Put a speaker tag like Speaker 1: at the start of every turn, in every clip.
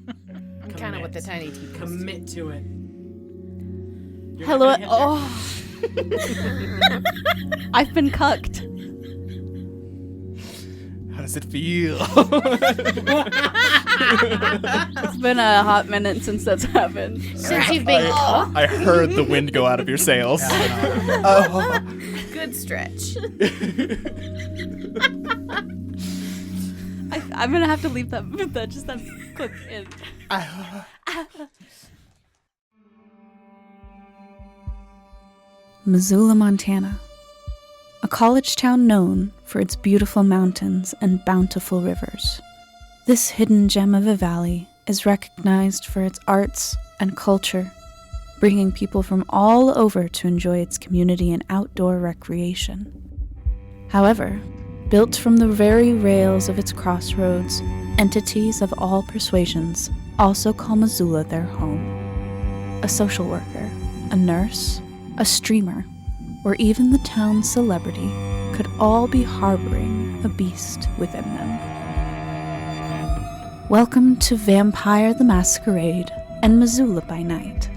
Speaker 1: I'm kind of with the tiny teeth.
Speaker 2: Commit to it.
Speaker 3: Hello. Oh. I've been cucked.
Speaker 4: How does it feel?
Speaker 3: It's been a hot minute since that's happened.
Speaker 1: Since you've been
Speaker 4: I heard the wind go out of your sails. Oh.
Speaker 1: good stretch.
Speaker 3: I'm gonna have to leave that clip in. Missoula, Montana. A college town known for its beautiful mountains and bountiful rivers. This hidden gem of a valley is recognized for its arts and culture, bringing people from all over to enjoy its community and outdoor recreation. However, built from the very rails of its crossroads, entities of all persuasions also call Missoula their home. A social worker, a nurse, a streamer, or even the town's celebrity could all be harboring a beast within them. Welcome to Vampire the Masquerade and Missoula by Night.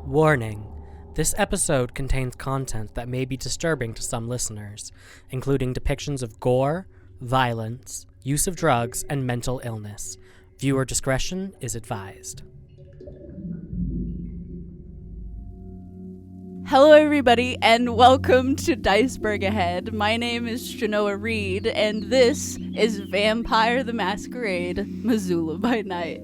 Speaker 2: Warning. This episode contains content that may be disturbing to some listeners, including depictions of gore, violence, use of drugs, and mental illness. Viewer discretion is advised.
Speaker 3: Hello everybody, and welcome to Gugisberg Ahead. My name is Chenoa Reid, and this is Vampire the Masquerade, Missoula by Night.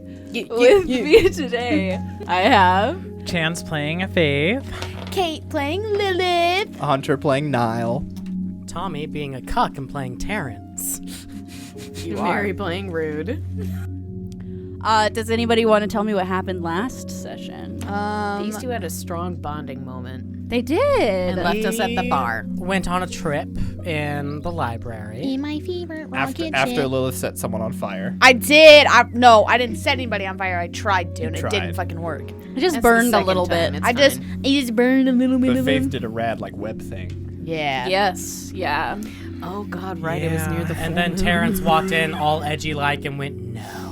Speaker 3: With me today, I have...
Speaker 5: Chance playing a Faith.
Speaker 1: Kait playing Lilith.
Speaker 4: Hunter playing Nile.
Speaker 2: Tommy being a cuck and playing Terrance.
Speaker 1: Mary playing Rude.
Speaker 3: Does anybody want to tell me what happened last session?
Speaker 1: These two had a strong bonding moment.
Speaker 3: They did.
Speaker 1: And left us at the bar.
Speaker 2: Went on a trip in the library.
Speaker 1: In my favorite rocket
Speaker 4: After
Speaker 1: ship.
Speaker 4: Lilith set someone on fire.
Speaker 6: I did. I didn't set anybody on fire. I tried to, and
Speaker 4: tried.
Speaker 6: it didn't fucking work.
Speaker 3: I just
Speaker 1: That's
Speaker 3: burned
Speaker 1: the
Speaker 3: a little
Speaker 1: second
Speaker 3: bit.
Speaker 1: time,
Speaker 6: I
Speaker 1: it's
Speaker 6: just burned a little bit
Speaker 4: But
Speaker 6: of
Speaker 4: Faith
Speaker 6: them.
Speaker 4: did a rad web thing.
Speaker 6: Yeah.
Speaker 3: Yes, yeah.
Speaker 1: Oh god, right, it was near the full
Speaker 2: And then
Speaker 1: moon.
Speaker 2: Terrance walked in all edgy like and went, no.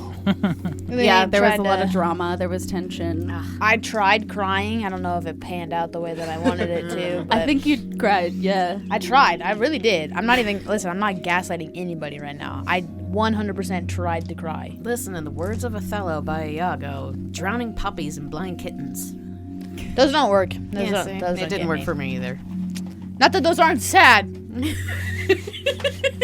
Speaker 3: Yeah, there was a
Speaker 6: tried
Speaker 3: lot
Speaker 6: to-
Speaker 3: of drama. There was tension.
Speaker 6: I tried crying. I don't know if it panned out the way that I wanted it to. But
Speaker 3: I think you cried, yeah.
Speaker 6: I tried. I really did. I'm not gaslighting anybody right now. I 100% tried to cry.
Speaker 1: Listen, in the words of Othello by Iago, drowning puppies and blind kittens.
Speaker 6: Those don't work.
Speaker 1: It
Speaker 6: Those
Speaker 1: didn't work for me either.
Speaker 6: Not that those aren't sad.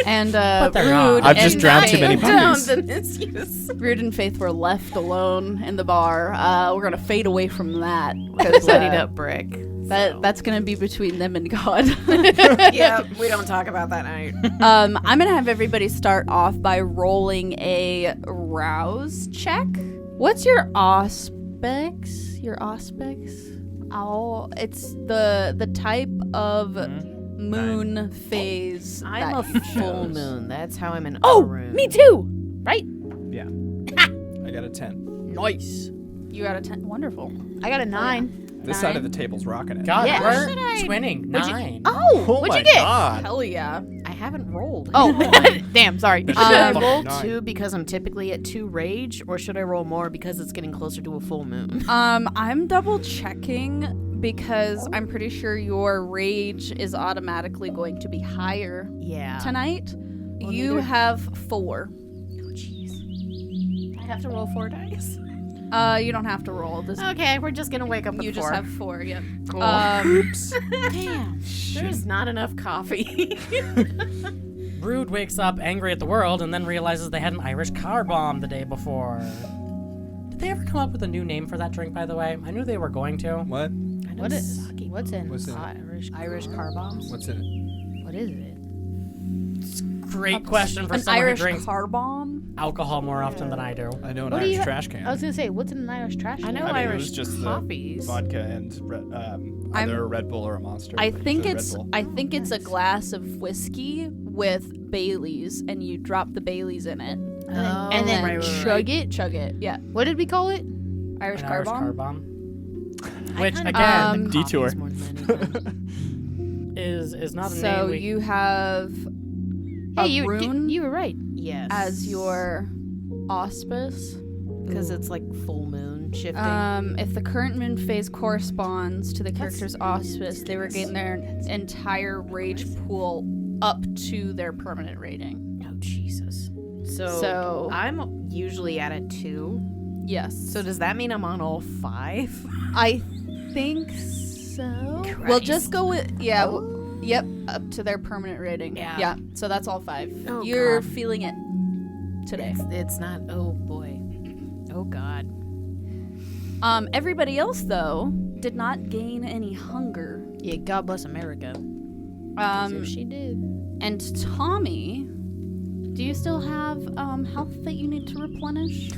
Speaker 3: And
Speaker 2: they're not.
Speaker 3: Rude
Speaker 4: I've just
Speaker 3: and
Speaker 4: drowned too
Speaker 3: Faith-
Speaker 4: many puppies.
Speaker 1: The misuse.
Speaker 3: Rude and Faith were left alone in the bar. We're gonna fade away from that because
Speaker 1: Bloodied up brick.
Speaker 3: that's gonna be between them and God.
Speaker 1: Yeah, we don't talk about that night.
Speaker 3: I'm gonna have everybody start off by rolling a rouse check. What's your auspics? Your auspics? Oh, it's the type of moon phase.
Speaker 1: I'm a
Speaker 3: that
Speaker 1: full
Speaker 3: shows.
Speaker 1: moon. That's how I'm in
Speaker 6: Oh,
Speaker 1: a room.
Speaker 6: me too. Right?
Speaker 4: Yeah. I got a 10.
Speaker 6: Nice.
Speaker 3: You got a 10. Wonderful.
Speaker 6: I got a 9.
Speaker 4: This side of the table's rocking it.
Speaker 2: God,
Speaker 6: Yeah.
Speaker 2: we're
Speaker 1: Should I-
Speaker 2: twinning.
Speaker 6: What'd you-
Speaker 2: 9.
Speaker 6: Oh,
Speaker 4: Oh
Speaker 6: what'd
Speaker 4: my
Speaker 6: you get?
Speaker 4: god.
Speaker 3: Hell yeah.
Speaker 1: I haven't rolled.
Speaker 6: Oh, damn. Sorry.
Speaker 1: Should I
Speaker 4: Fucking
Speaker 1: roll
Speaker 4: 9.
Speaker 1: 2 because I'm typically at 2 rage, or should I roll more because it's getting closer to a full moon?
Speaker 3: I'm double checking because I'm pretty sure your rage is automatically going to be higher
Speaker 1: Yeah.
Speaker 3: tonight.
Speaker 1: Well,
Speaker 3: You
Speaker 1: neither-
Speaker 3: have 4.
Speaker 1: Oh, jeez. I have to roll 4 dice.
Speaker 3: You don't have to roll. This
Speaker 1: Okay, we're just gonna wake up with
Speaker 3: you
Speaker 1: 4.
Speaker 3: just have 4. Yep.
Speaker 1: Cool.
Speaker 3: Oops.
Speaker 6: Damn.
Speaker 1: There's not enough coffee.
Speaker 2: Rude wakes up angry at the world and then realizes they had an Irish car bomb the day before. Did they ever come up with a new name for that drink, by the way? I knew they were going to.
Speaker 4: What?
Speaker 1: I
Speaker 6: What is?
Speaker 1: Sake
Speaker 6: What's in
Speaker 4: What's in it?
Speaker 6: Irish car bombs?
Speaker 4: What's in it?
Speaker 6: What is it?
Speaker 2: Great question for
Speaker 3: An
Speaker 2: someone
Speaker 3: Irish
Speaker 2: who drinks
Speaker 3: car bomb.
Speaker 2: alcohol more often than I do.
Speaker 4: I know an
Speaker 6: What do
Speaker 4: Irish
Speaker 6: you-
Speaker 4: trash can.
Speaker 6: I was gonna say, what's in an Irish trash
Speaker 1: I
Speaker 6: can?
Speaker 1: know
Speaker 4: I mean, it
Speaker 1: Irish
Speaker 4: was just
Speaker 1: coffees.
Speaker 4: the vodka and either a Red Bull or a Monster.
Speaker 3: I
Speaker 4: but
Speaker 3: think
Speaker 4: usually
Speaker 3: it's
Speaker 4: Red Bull.
Speaker 3: I think it's a glass of whiskey with Baileys, and you drop the Baileys in it,
Speaker 6: and then
Speaker 1: right, right,
Speaker 6: chug it.
Speaker 3: chug it. Yeah,
Speaker 6: What did we call it?
Speaker 3: Irish
Speaker 2: An
Speaker 3: car
Speaker 2: Irish
Speaker 3: bomb.
Speaker 2: car bomb.
Speaker 1: I
Speaker 2: Which
Speaker 1: kinda
Speaker 2: again
Speaker 1: like
Speaker 4: Detour.
Speaker 1: coffees more than anything.
Speaker 2: is not a
Speaker 3: So
Speaker 2: name we
Speaker 3: you have
Speaker 6: Hey,
Speaker 3: a
Speaker 6: you
Speaker 3: rune
Speaker 6: you were right.
Speaker 1: Yes.
Speaker 3: as your auspice.
Speaker 1: because it's like full moon shifting.
Speaker 3: If the current moon phase corresponds to the character's auspice, they regain their entire rage pool up to their permanent rating.
Speaker 1: Oh Jesus.
Speaker 3: So-
Speaker 1: I'm usually at a 2.
Speaker 3: Yes.
Speaker 1: So does that mean I'm on all 5?
Speaker 3: I think so. We'll just go with yep, up to their permanent rating.
Speaker 1: Yeah.
Speaker 3: Yeah. So that's all 5.
Speaker 1: Oh,
Speaker 3: You're
Speaker 1: God.
Speaker 3: feeling it today.
Speaker 1: It's not. Oh boy. Oh God.
Speaker 3: Everybody else though did not gain any hunger.
Speaker 6: Yeah, God bless America. So she did.
Speaker 3: And Tommy, do you still have health that you need to replenish?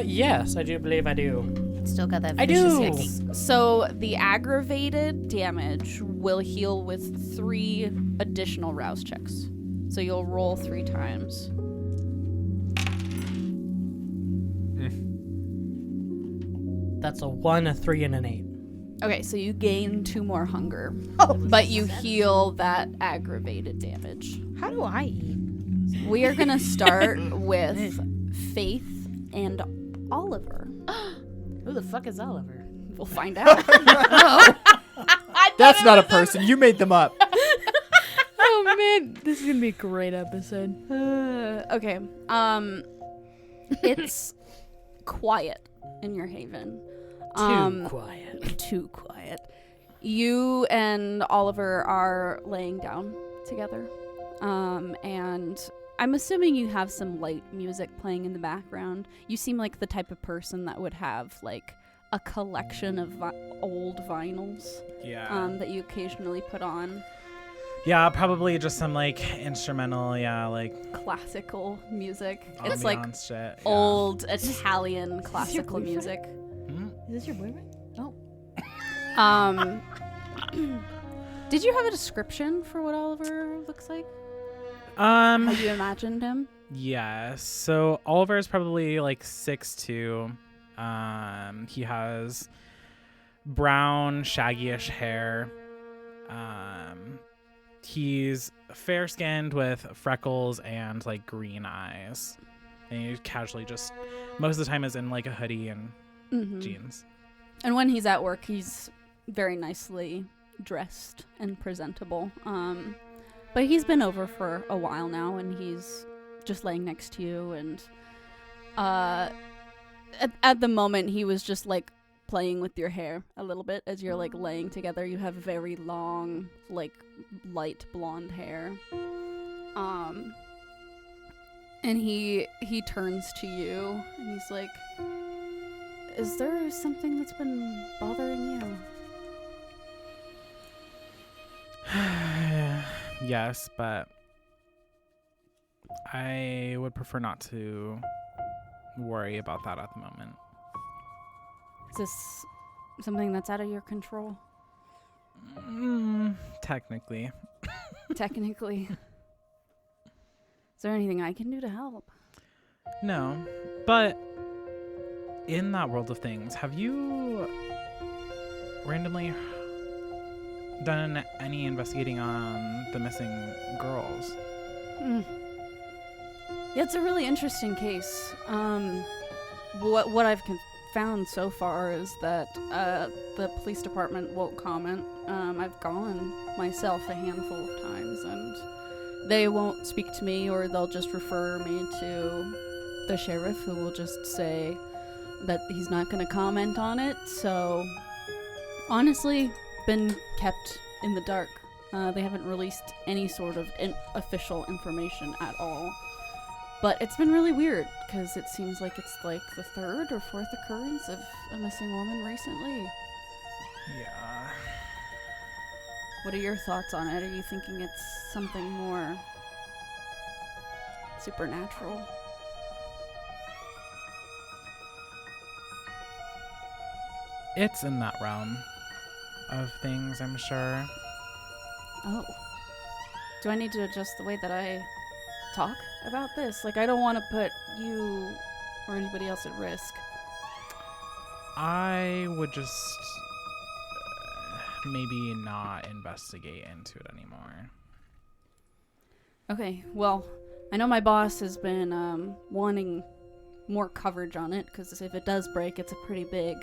Speaker 2: Yes, I do believe I do.
Speaker 6: Still got that
Speaker 2: I
Speaker 6: vicious
Speaker 2: do.
Speaker 6: hickey.
Speaker 3: So the aggravated damage will heal with 3 additional rouse checks. So you'll roll 3 times.
Speaker 2: That's a 1, a 3, and an 8.
Speaker 3: Okay, so you gain 2 more hunger, but you heal that aggravated damage.
Speaker 6: How do I eat?
Speaker 3: We are gonna start with Faith and Oliver.
Speaker 1: Who the fuck is Oliver?
Speaker 3: We'll find out.
Speaker 4: That's not a person. You made them up.
Speaker 6: Oh man, this is gonna be a great episode.
Speaker 3: Okay. It's quiet in your haven.
Speaker 2: Quiet.
Speaker 3: Too quiet. You and Oliver are laying down together. And I'm assuming you have some light music playing in the background. You seem like the type of person that would have like a collection of old vinyls
Speaker 5: Yeah.
Speaker 3: that you occasionally put on.
Speaker 5: Yeah, probably just some like instrumental, like
Speaker 3: Classical music. It's like
Speaker 5: ambiance shit. Yeah.
Speaker 3: old Italian classical music.
Speaker 5: Hmm?
Speaker 6: Is this your boyfriend?
Speaker 3: Did you have a description for what Oliver looks like? How you imagined him?
Speaker 5: Yes. So Oliver is probably like 6'2". He has brown, shaggyish hair. He's fair-skinned with freckles and like green eyes. And he casually just most of the time is in like a hoodie and jeans.
Speaker 3: And when he's at work, he's very nicely dressed and presentable. But he's been over for a while now, and he's just laying next to you. And at the moment, he was just like playing with your hair a little bit as you're like laying together. You have very long, like light blonde hair. And he turns to you, and he's like, "Is there something that's been bothering you?"
Speaker 5: Yes, but I would prefer not to worry about that at the moment.
Speaker 3: Is this something that's out of your control?
Speaker 5: Technically.
Speaker 3: Technically. Is there anything I can do to help?
Speaker 5: No, but in that world of things, have you randomly done any investigating on the missing girls?
Speaker 3: Yeah, it's a really interesting case. What I've found so far is that the police department won't comment. I've gone myself a handful of times, and they won't speak to me, or they'll just refer me to the sheriff, who will just say that he's not going to comment on it. So, honestly, been kept in the dark. They haven't released any sort of official information at all. But it's been really weird, because it seems like it's like the 3rd or 4th occurrence of a missing woman recently.
Speaker 5: Yeah.
Speaker 3: What are your thoughts on it? Are you thinking it's something more supernatural?
Speaker 5: It's in that realm of things, I'm sure.
Speaker 3: Oh. Do I need to adjust the way that I talk about this? Like, I don't want to put you or anybody else at risk.
Speaker 5: I would just maybe not investigate into it anymore.
Speaker 3: Okay, well, I know my boss has been wanting more coverage on it, because if it does break, it's a pretty big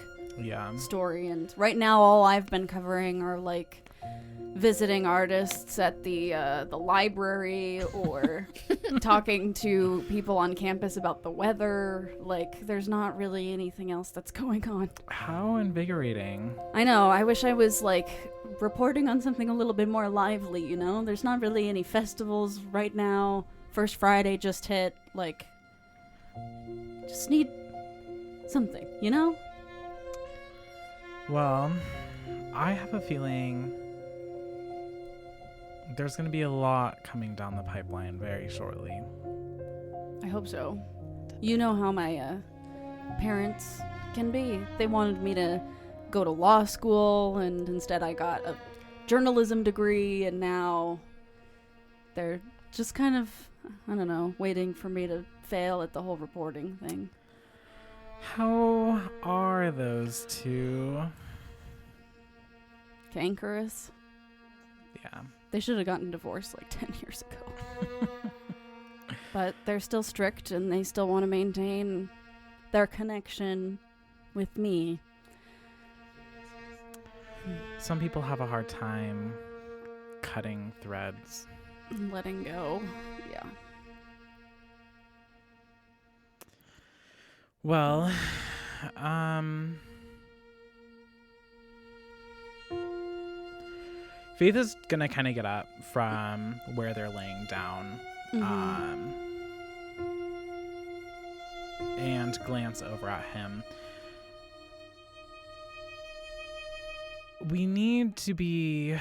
Speaker 3: story. And right now, all I've been covering are, like, visiting artists at the library or talking to people on campus about the weather. Like, there's not really anything else that's going on.
Speaker 5: How invigorating.
Speaker 3: I know. I wish I was, like, reporting on something a little bit more lively, you know? There's not really any festivals right now. First Friday just hit. Like, just need something, you know?
Speaker 5: Well, I have a feeling there's going to be a lot coming down the pipeline very shortly.
Speaker 3: I hope so. You know how my parents can be. They wanted me to go to law school, and instead I got a journalism degree, and now they're just kind of, I don't know, waiting for me to fail at the whole reporting thing.
Speaker 5: How are those two?
Speaker 3: Cankerous.
Speaker 5: Yeah.
Speaker 3: They should have gotten divorced like 10 years ago. But they're still strict, and they still want to maintain their connection with me.
Speaker 5: Some people have a hard time cutting threads.
Speaker 3: Letting go. Yeah.
Speaker 5: Well, Faith is gonna kind of get up from where they're laying down, and glance over at him. We need to be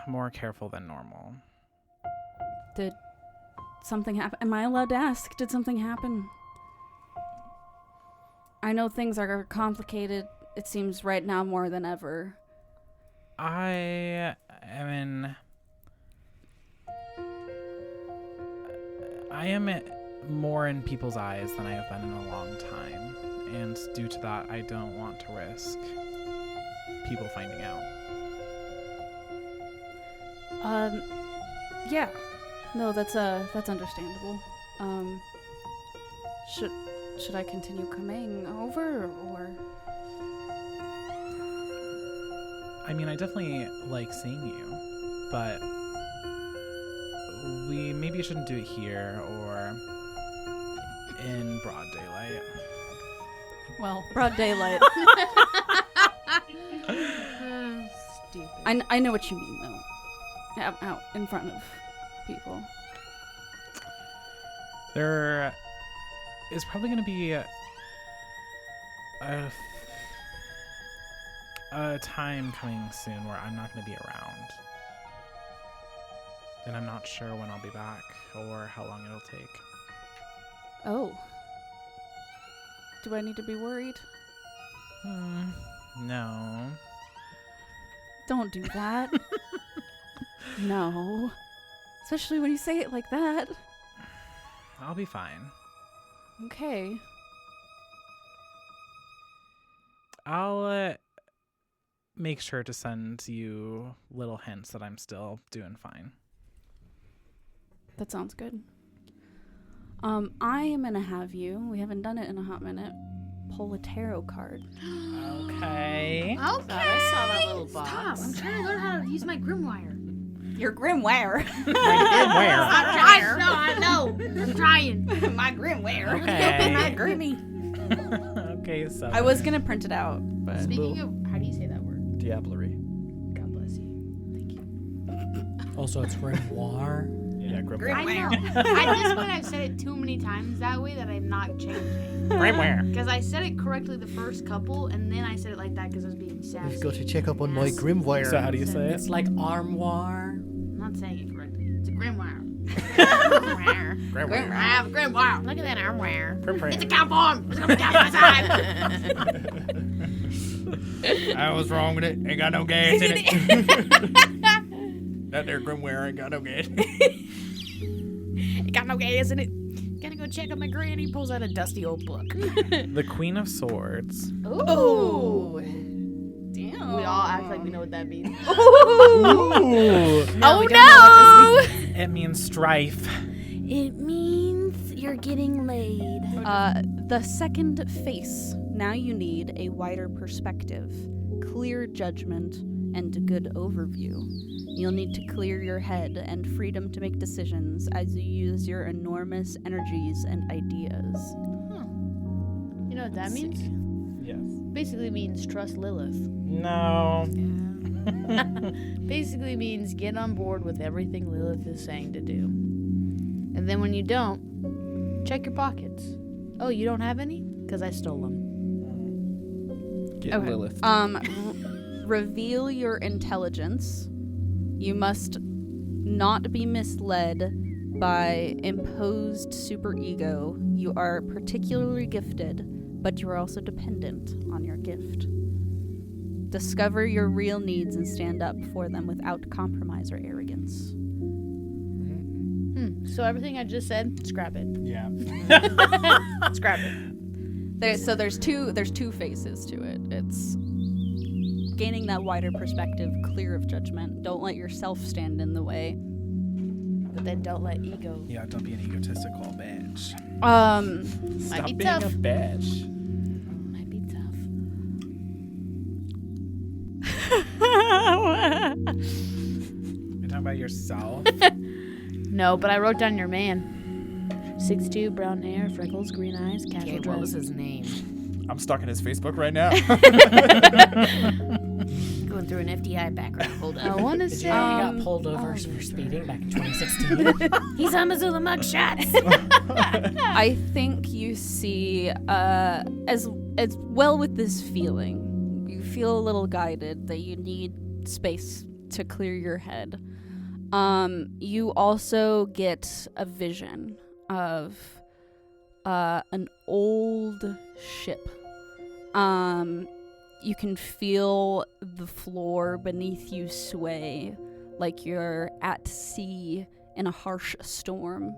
Speaker 5: more careful than normal.
Speaker 3: Did something happen? Am I allowed to ask? Did something happen? I know things are complicated, it seems, right now more than ever.
Speaker 5: I am more in people's eyes than I have been in a long time, and due to that, I don't want to risk people finding out.
Speaker 3: Yeah. No, that's understandable. Should I continue coming over, or?
Speaker 5: I mean, I definitely like seeing you, but we maybe shouldn't do it here or in broad daylight.
Speaker 3: Well, broad daylight.
Speaker 6: Stupid.
Speaker 3: I know what you mean, though. Out in front of people.
Speaker 5: There is probably going to be a time coming soon where I'm not going to be around. And I'm not sure when I'll be back or how long it'll take.
Speaker 3: Oh. Do I need to be worried?
Speaker 5: No.
Speaker 3: Don't do that. No. Especially when you say it like that.
Speaker 5: I'll be fine.
Speaker 3: Okay.
Speaker 5: I'll make sure to send you little hints that I'm still doing fine.
Speaker 3: That sounds good. I am going to have you, we haven't done it in a hot minute, pull a tarot card.
Speaker 5: Okay.
Speaker 6: Okay.
Speaker 1: I saw that little box.
Speaker 6: Stop. I'm trying to learn how to use my grimoire.
Speaker 3: Your grimoire.
Speaker 5: Where?
Speaker 6: I know. I'm trying.
Speaker 3: My grimoire.
Speaker 5: Okay.
Speaker 3: My grimy.
Speaker 5: Okay, so
Speaker 3: I was going to print it out, but...
Speaker 6: Speaking of, how do you say that word?
Speaker 4: Diablerie.
Speaker 6: God bless you. Thank you.
Speaker 2: Also, it's grimoire.
Speaker 4: Yeah,
Speaker 6: I
Speaker 4: Grimware.
Speaker 6: know. At this point, I've said it too many times that way that I'm not changing.
Speaker 4: Grimware.
Speaker 6: Because I said it correctly the first couple, and then I said it like that because I was being sassy.
Speaker 7: You've got to check up on my
Speaker 6: Yes.
Speaker 7: Grimwire.
Speaker 5: So how do you say it?
Speaker 2: It's like armoire.
Speaker 6: I'm not saying it correctly. It's a grimoire. Grimoire. I have a grimoire. Look at that armware. It's a cow farm. It's gonna be down my side.
Speaker 4: I was wrong with it. Ain't got no gas in it. That there Grimware ain't got no gas.
Speaker 6: It got no gas in it. Gotta go check on my granny. Pulls out a dusty old book.
Speaker 5: The Queen of Swords.
Speaker 6: Ooh.
Speaker 1: Damn.
Speaker 6: We all act like we know what that means.
Speaker 5: Ooh.
Speaker 6: Oh
Speaker 1: we don't know what this
Speaker 5: It means strife.
Speaker 1: It means you're getting laid.
Speaker 3: The second face. Now you need a wider perspective, clear judgment, and a good overview. You'll need to clear your head and freedom to make decisions as you use your enormous energies and ideas.
Speaker 6: You know what that means?
Speaker 5: Yes.
Speaker 6: Basically means trust Lilith.
Speaker 5: No.
Speaker 6: Basically means get on board with everything Lilith is saying to do. And then when you don't, check your pockets. Oh, you don't have any? Because I stole them.
Speaker 4: Get Lilith.
Speaker 3: Reveal your intelligence. You must not be misled by imposed superego. You are particularly gifted, but you are also dependent on your gift. Discover your real needs and stand up for them without compromise or arrogance.
Speaker 6: So everything I just said, scrap it.
Speaker 4: Yeah.
Speaker 6: Scrap it.
Speaker 3: There's two phases to it. It's gaining that wider perspective, clear of judgment. Don't let yourself stand in the way.
Speaker 6: But then don't let ego.
Speaker 5: Yeah, don't be an egotistical bitch.
Speaker 6: Might be
Speaker 4: being
Speaker 6: tough.
Speaker 4: a bitch.
Speaker 6: Might be tough.
Speaker 5: You're talking about yourself?
Speaker 6: No, but I wrote down your man. 6'2", brown hair, freckles, green eyes, casual
Speaker 1: Okay,
Speaker 6: dress.
Speaker 1: what was his name?
Speaker 4: I'm stuck in his Facebook right now.
Speaker 1: Going through an FDI background. Hold
Speaker 6: I
Speaker 1: up.
Speaker 6: want to
Speaker 2: Did
Speaker 6: say.
Speaker 2: you know he got pulled over for speeding back in 2016?
Speaker 1: He's on Missoula mugshots.
Speaker 3: I think you see, as well with this feeling, you feel a little guided that you need space to clear your head. You also get a vision of an old ship. You can feel the floor beneath you sway like you're at sea in a harsh storm.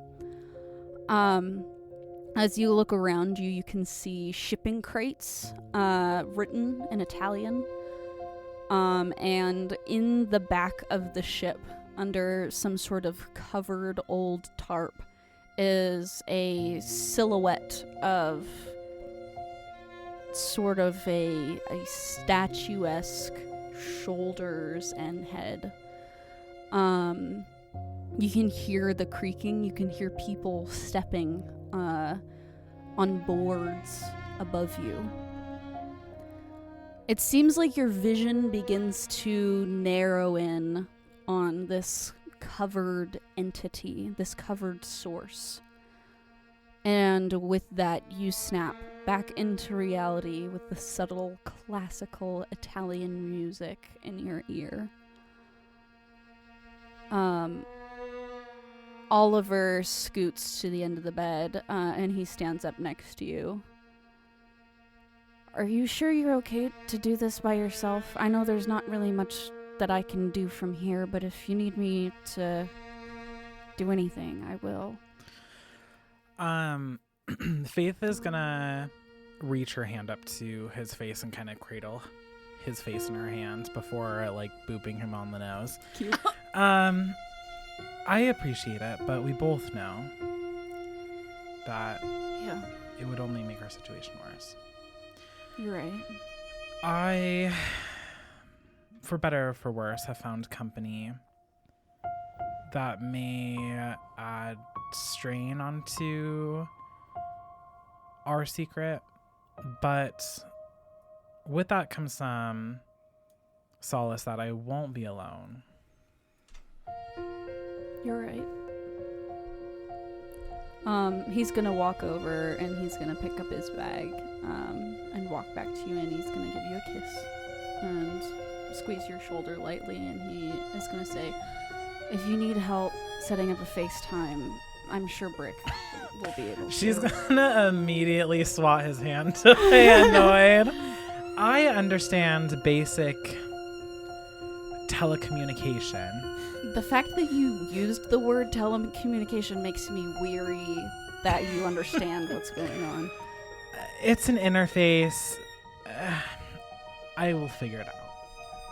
Speaker 3: As you look around you, you can see shipping crates written in Italian. And in the back of the ship, under some sort of covered old tarp, is a silhouette of sort of a statuesque shoulders and head. You can hear the creaking, you can hear people stepping on boards above you. It seems like your vision begins to narrow in on this covered entity, this covered source. And with that, you snap back into reality with the subtle classical Italian music in your ear. Oliver scoots to the end of the bed, and he stands up next to you. Are you sure you're okay to do this by yourself? I know there's not really much that I can do from here, but if you need me to do anything, I will.
Speaker 5: Faith is gonna reach her hand up to his face and kind of cradle his face in her hand before like booping him on the nose.
Speaker 3: Cute.
Speaker 5: I appreciate it, but we both know that
Speaker 3: Yeah,
Speaker 5: it would only make our situation worse.
Speaker 3: you're right.
Speaker 5: I, for better or for worse, have found company that may add strain onto our secret, but with that comes some solace that I won't be alone.
Speaker 3: You're right. He's gonna walk over and he's gonna pick up his bag and walk back to you, and he's gonna give you a kiss and squeeze your shoulder lightly, and he is gonna say, if you need help setting up a FaceTime, I'm sure Brick will be able to.
Speaker 5: She's gonna immediately swat his hand away, annoyed. I understand basic telecommunication.
Speaker 3: The fact that you used the word telecommunication makes me weary that you understand what's going on.
Speaker 5: It's an interface. I will figure it out.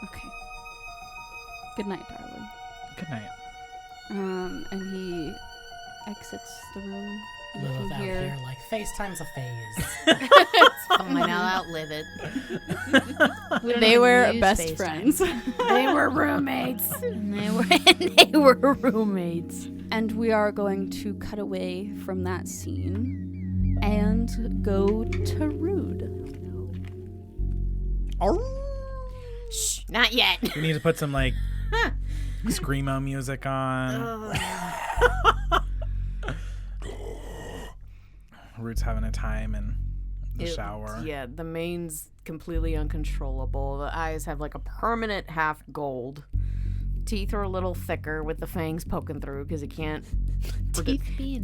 Speaker 3: Okay. Good night, darling.
Speaker 5: Good night.
Speaker 3: And he exits the room. You
Speaker 2: Lilith
Speaker 3: can
Speaker 2: out
Speaker 3: hear
Speaker 2: here like, FaceTime's a phase.
Speaker 6: It's fine. I'll outlive it. We don't
Speaker 3: they
Speaker 6: even
Speaker 3: were
Speaker 6: use
Speaker 3: best
Speaker 6: FaceTime.
Speaker 3: friends.
Speaker 6: They were roommates. They were roommates.
Speaker 3: And we are going to cut away from that scene and go to Rude.
Speaker 6: Shh, not yet.
Speaker 5: We need to put some like screamo music on. Root's having a time in the shower.
Speaker 1: Yeah, the mane's completely uncontrollable. The eyes have like a permanent half gold. Teeth are a little thicker with the fangs poking through because he can't.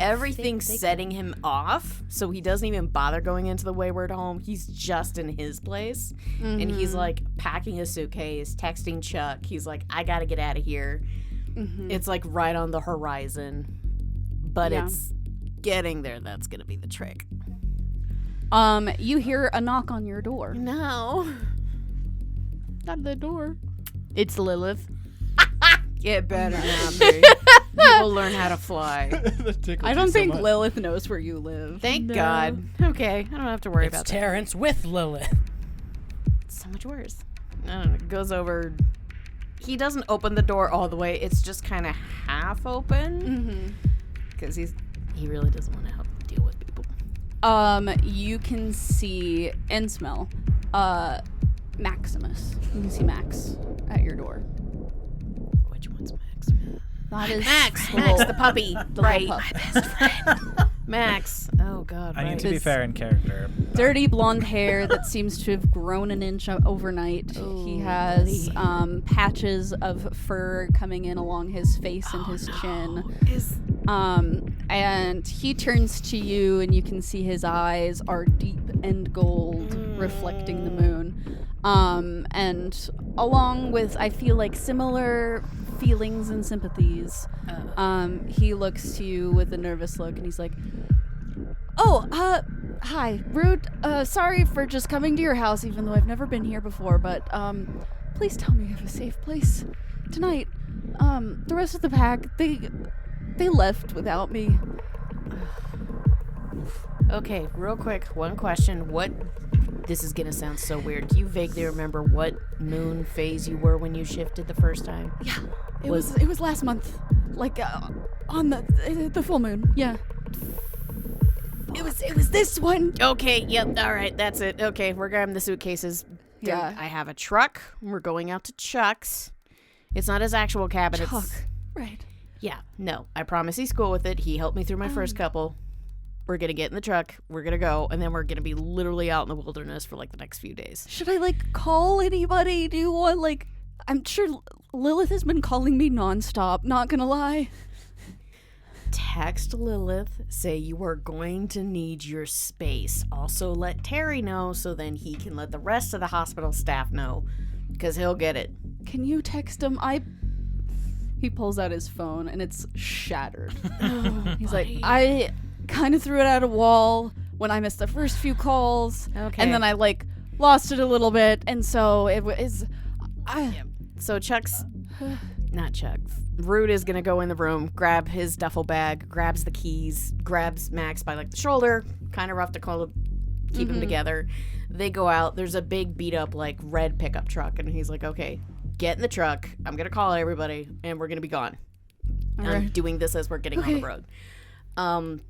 Speaker 1: Everything's setting him off, so he doesn't even bother going into the wayward home. He's just in his place, and he's like packing his suitcase, texting Chuck. He's like, I gotta get out of here. It's like right on the horizon, but it's getting there. That's gonna be the trick.
Speaker 3: You hear a knock on your door.
Speaker 1: No,
Speaker 6: Not the door. It's Lilith.
Speaker 1: it better not be. You will learn how to fly.
Speaker 3: I don't think Lilith knows where you live.
Speaker 1: Thank God. Okay, I don't have to worry
Speaker 2: It's
Speaker 1: about that.
Speaker 2: Terrance with Lilith.
Speaker 1: It's so much worse. I don't know, it goes over. He doesn't open the door all the way. It's just kind of half open. Because he really doesn't want to help deal with people.
Speaker 3: You can see and smell Maximus. You can see Max at your door.
Speaker 1: Which one's Max?
Speaker 3: That is
Speaker 1: Max,
Speaker 3: little-
Speaker 1: the puppy.
Speaker 3: the
Speaker 1: Right.
Speaker 3: little pup.
Speaker 1: My best friend. Max. Oh, God.
Speaker 5: I
Speaker 1: right.
Speaker 5: need to be
Speaker 3: This-
Speaker 5: fair in character.
Speaker 3: Dirty blonde hair that seems to have grown an inch overnight. He has patches of fur coming in along his face and his chin. And he turns to you, and you can see his eyes are deep and gold, reflecting the moon. And along with, I feel like, similar feelings and sympathies, he looks to you with a nervous look, and he's like, hi, Rude. Sorry for just coming to your house, even though I've never been here before, but, please tell me you have a safe place tonight. The rest of the pack, they left without me.
Speaker 1: Okay, real quick, one question. This is gonna sound so weird. Do you vaguely remember what moon phase you were when you shifted the first time?
Speaker 3: Yeah, it was last month, like on the full moon. Yeah, it was this one.
Speaker 1: Okay, yep, all right, that's it. Okay, we're grabbing the suitcases.
Speaker 3: Yeah.
Speaker 1: I have a truck. We're going out to Chuck's. It's not his actual cabin.
Speaker 3: Chuck,
Speaker 1: It's,
Speaker 3: right?
Speaker 1: yeah, no, I promise he's cool with it. He helped me through my first couple. We're gonna get in the truck. We're gonna go, and then we're gonna be literally out in the wilderness for like the next few days.
Speaker 3: Should I call anybody? Do you want I'm sure Lilith has been calling me nonstop. Not gonna lie.
Speaker 1: Text Lilith, say you are going to need your space. Also let Terry know so then he can let the rest of the hospital staff know, because he'll get it.
Speaker 3: Can you text him? He pulls out his phone and it's shattered. He's like, I kind of threw it at a wall when I missed the first few calls.
Speaker 1: Okay.
Speaker 3: And then I lost it a little bit, and so it was.
Speaker 1: So not Chuck. Rude is gonna go in the room, grab his duffel bag, grabs the keys, grabs Max by the shoulder, kind of rough to keep him together. They go out. There's a big beat up red pickup truck, and he's like, okay, get in the truck. I'm gonna call everybody, and we're gonna be gone. I'm
Speaker 3: right.
Speaker 1: doing this as we're getting on the road.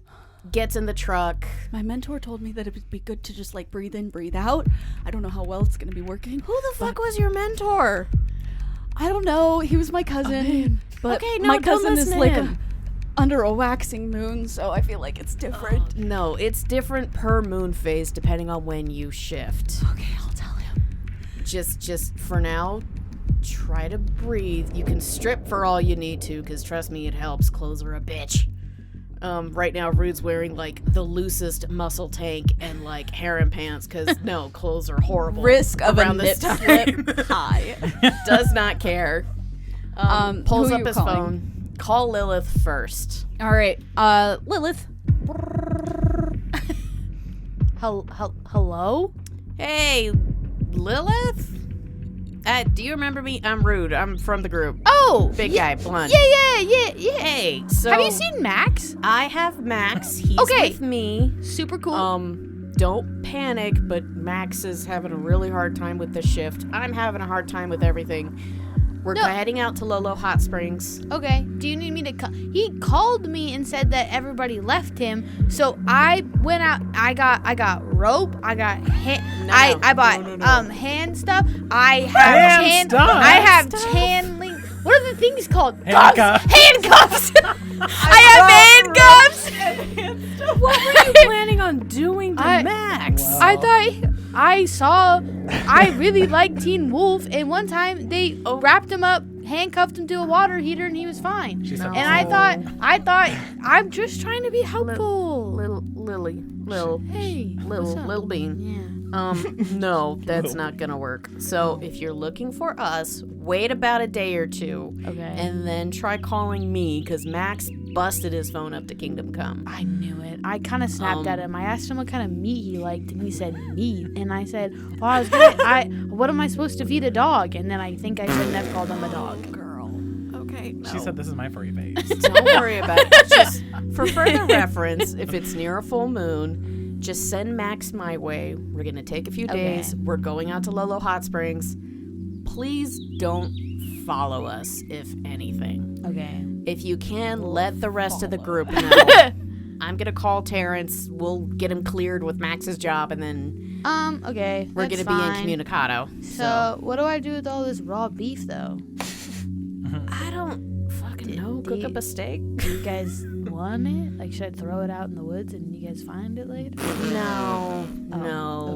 Speaker 1: Gets in the truck.
Speaker 3: My mentor told me that it would be good to just breathe in, breathe out. I don't know how well it's gonna be working.
Speaker 1: Who the fuck was your mentor?
Speaker 3: I don't know. He was my cousin. But
Speaker 1: Okay, no,
Speaker 3: my
Speaker 1: don't
Speaker 3: cousin is
Speaker 1: listen to
Speaker 3: like
Speaker 1: him.
Speaker 3: under a waxing moon, so I feel like it's different.
Speaker 1: No, it's different per moon phase depending on when you shift.
Speaker 3: Okay, I'll tell him.
Speaker 1: Just for now, try to breathe. You can strip for all you need to, because trust me, it helps. Clothes are a bitch. Right now, Rude's wearing, like, the loosest muscle tank and, like, harem pants, because, no, clothes are horrible.
Speaker 3: Risk of
Speaker 1: around
Speaker 3: a
Speaker 1: this
Speaker 3: nip
Speaker 1: time.
Speaker 3: slip high.
Speaker 1: Does not care. Pulls
Speaker 3: who
Speaker 1: up
Speaker 3: you
Speaker 1: his
Speaker 3: calling?
Speaker 1: phone. Call Lilith first.
Speaker 3: All right, Lilith.
Speaker 6: Hello?
Speaker 1: Hey, Lilith? Do you remember me? I'm Rude. I'm from the group.
Speaker 6: Oh!
Speaker 1: Big guy, blonde.
Speaker 6: Yeah.
Speaker 1: Hey, so...
Speaker 6: Have you seen Max?
Speaker 1: I have Max. He's
Speaker 6: Okay.
Speaker 1: with me.
Speaker 6: Super cool.
Speaker 1: Don't panic, but Max is having a really hard time with the shift. I'm having a hard time with everything. We're
Speaker 6: No.
Speaker 1: heading out to Lolo Hot Springs.
Speaker 6: Okay. Do you need me to He called me and said that everybody left him. So I went out. I got rope. I got I bought hand stuff. I have
Speaker 5: Hand stuff?
Speaker 6: I have chain link. What are the things called?
Speaker 5: Handcuffs.
Speaker 6: Handcuffs. I have handcuffs.
Speaker 1: What were you planning on doing to Max?
Speaker 5: Wow.
Speaker 6: I thought I really liked Teen Wolf, and one time they wrapped him up, handcuffed him to a water heater, and he was fine.
Speaker 5: She sounds
Speaker 6: And I thought I'm just trying to be helpful.
Speaker 1: Hey,
Speaker 6: what's up?
Speaker 1: Lil Bean.
Speaker 6: Yeah.
Speaker 1: No, that's not gonna work. So if you're looking for us, wait about a day or two.
Speaker 6: Okay.
Speaker 1: And then try calling me, because Max busted his phone up to Kingdom Come.
Speaker 6: I knew it. I kind of snapped at him. I asked him what kind of meat he liked, and he said meat. And I said, well, I was gonna, what am I supposed to feed a dog? And then I think I shouldn't have called him a dog.
Speaker 1: Girl. Okay. No.
Speaker 5: She said, "This is my furry face."
Speaker 1: Don't worry about it. Just for further reference, if it's near a full moon, just send Max my way. We're going to take a few days. We're going out to Lolo Hot Springs. Please don't follow us, if anything.
Speaker 6: Okay.
Speaker 1: If you can, let the rest of the group know. I'm going to call Terrance. We'll get him cleared with Max's job, and then
Speaker 6: Okay.
Speaker 1: we're going to be incommunicado.
Speaker 6: So, what do I do with all this raw beef, though?
Speaker 1: I don't fucking know. Cook up a steak?
Speaker 6: Do you guys want it? Like, should I throw it out in the woods and you guys find it later?
Speaker 1: No.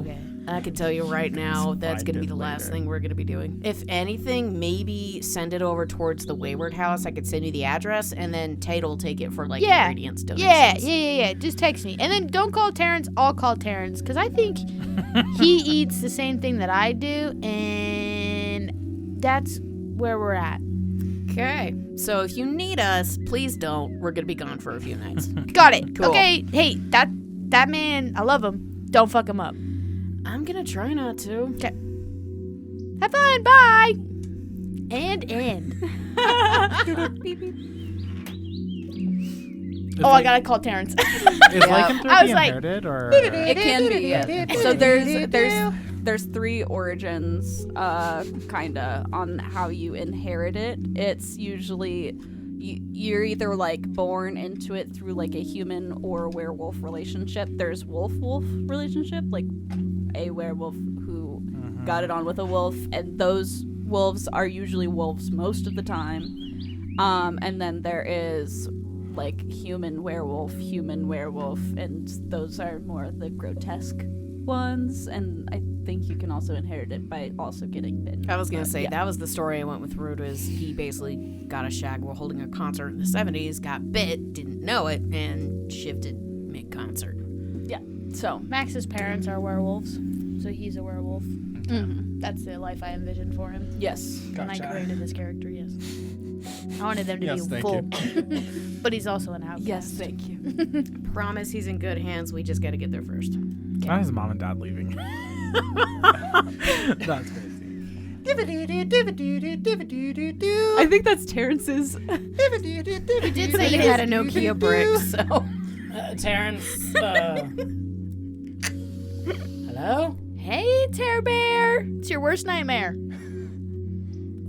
Speaker 6: Okay.
Speaker 1: I can tell you right now, that's going to be the last
Speaker 4: later.
Speaker 1: thing we're going to be doing. If anything, maybe send it over towards the Wayward House. I could send you the address, and then Tate will take it for, like, ingredients donations.
Speaker 6: Yeah. Just text me. And then don't call Terrance. I'll call Terrance, because I think he eats the same thing that I do, and that's where we're at.
Speaker 1: Okay. So if you need us, please don't. We're going to be gone for a few nights.
Speaker 6: Got it.
Speaker 1: Cool.
Speaker 6: Okay. Hey, that man, I love him. Don't fuck him up.
Speaker 1: I'm going to try not to.
Speaker 6: Okay. Have fun. Bye. And end. Oh, I gotta call Terrance.
Speaker 5: Is lycanthropy
Speaker 6: I was like,
Speaker 5: inherited, or
Speaker 3: It can be. Yeah. So there's 3 origins, kinda, on how you inherit it. It's usually you're either like born into it through like a human or werewolf relationship. There's wolf-wolf relationship, like a werewolf who got it on with a wolf, and those wolves are usually wolves most of the time. And then there is like human werewolf, and those are more the grotesque ones. And I think you can also inherit it by also getting bitten.
Speaker 1: I was going to say, that was the story I went with Rude, is he basically got a shag while holding a concert in the 70s, got bit, didn't know it, and shifted mid-concert.
Speaker 3: Yeah. So
Speaker 6: Max's parents are werewolves, so he's a werewolf. That's the life I envisioned for him.
Speaker 3: yes.
Speaker 6: When I
Speaker 5: Gotcha.
Speaker 6: created this character, yes. I wanted them to
Speaker 4: Yes,
Speaker 6: be
Speaker 4: thank
Speaker 6: full. But he's also an outcast.
Speaker 3: Yes, thank you.
Speaker 1: Promise he's in good hands. We just got to get there first.
Speaker 5: Not his mom and dad leaving. That's crazy.
Speaker 3: I think that's Terrance's.
Speaker 1: He did say he had a Nokia brick, so...
Speaker 2: Terrance, hello?
Speaker 6: Hey, Terror Bear. It's your worst nightmare.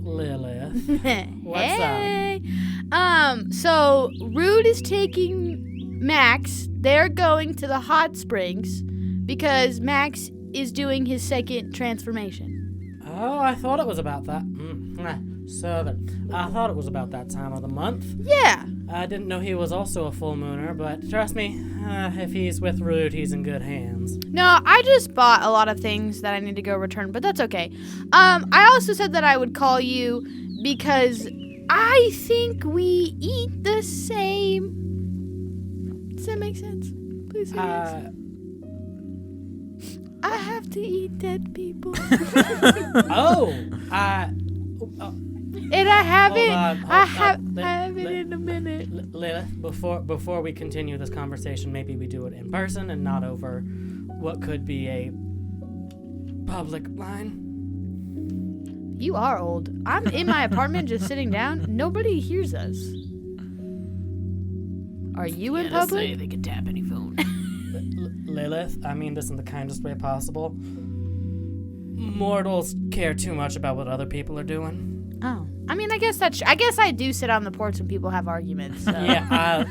Speaker 2: Lilith. What's
Speaker 6: Hey. So Rude is taking Max. They're going to the hot springs because Max is doing his second transformation.
Speaker 2: Oh, I thought it was about that. 7. I thought it was about that time of the month.
Speaker 6: Yeah.
Speaker 2: I didn't know he was also a full mooner, but trust me, if he's with Rude, he's in good hands.
Speaker 6: No, I just bought a lot of things that I need to go return, but that's okay. I also said that I would call you because I think we eat the same. Does that make sense? Please say yes. I have to eat dead people. And I haven't. I haven't in a minute.
Speaker 2: Lilith, before we continue this conversation, maybe we do it in person and not over what could be a public line.
Speaker 6: You are old. I'm in my apartment just sitting down. Nobody hears us. Are you in public?
Speaker 1: Say they can tap any phone.
Speaker 2: Lilith, I mean this in the kindest way possible. Mortals care too much about what other people are doing.
Speaker 6: Oh, I mean, I guess I do sit on the porch when people have arguments. So.
Speaker 2: Yeah,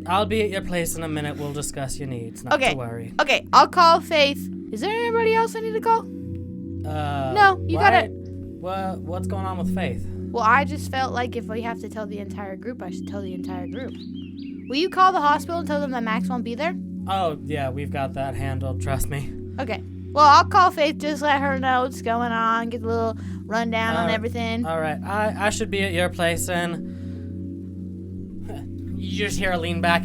Speaker 2: I'll be at your place in a minute. We'll discuss your needs. Not to worry.
Speaker 6: Okay, I'll call Faith. Is there anybody else I need to call? No, you got it.
Speaker 2: What's going on with Faith?
Speaker 6: Well, I just felt like if we have to tell the entire group, I should tell the entire group. Will you call the hospital and tell them that Max won't be there?
Speaker 2: Oh, yeah, we've got that handled. Trust me.
Speaker 6: Okay. Well, I'll call Faith, just let her know what's going on, get a little rundown on everything.
Speaker 2: All right, I should be at your place, and you just hear her lean back.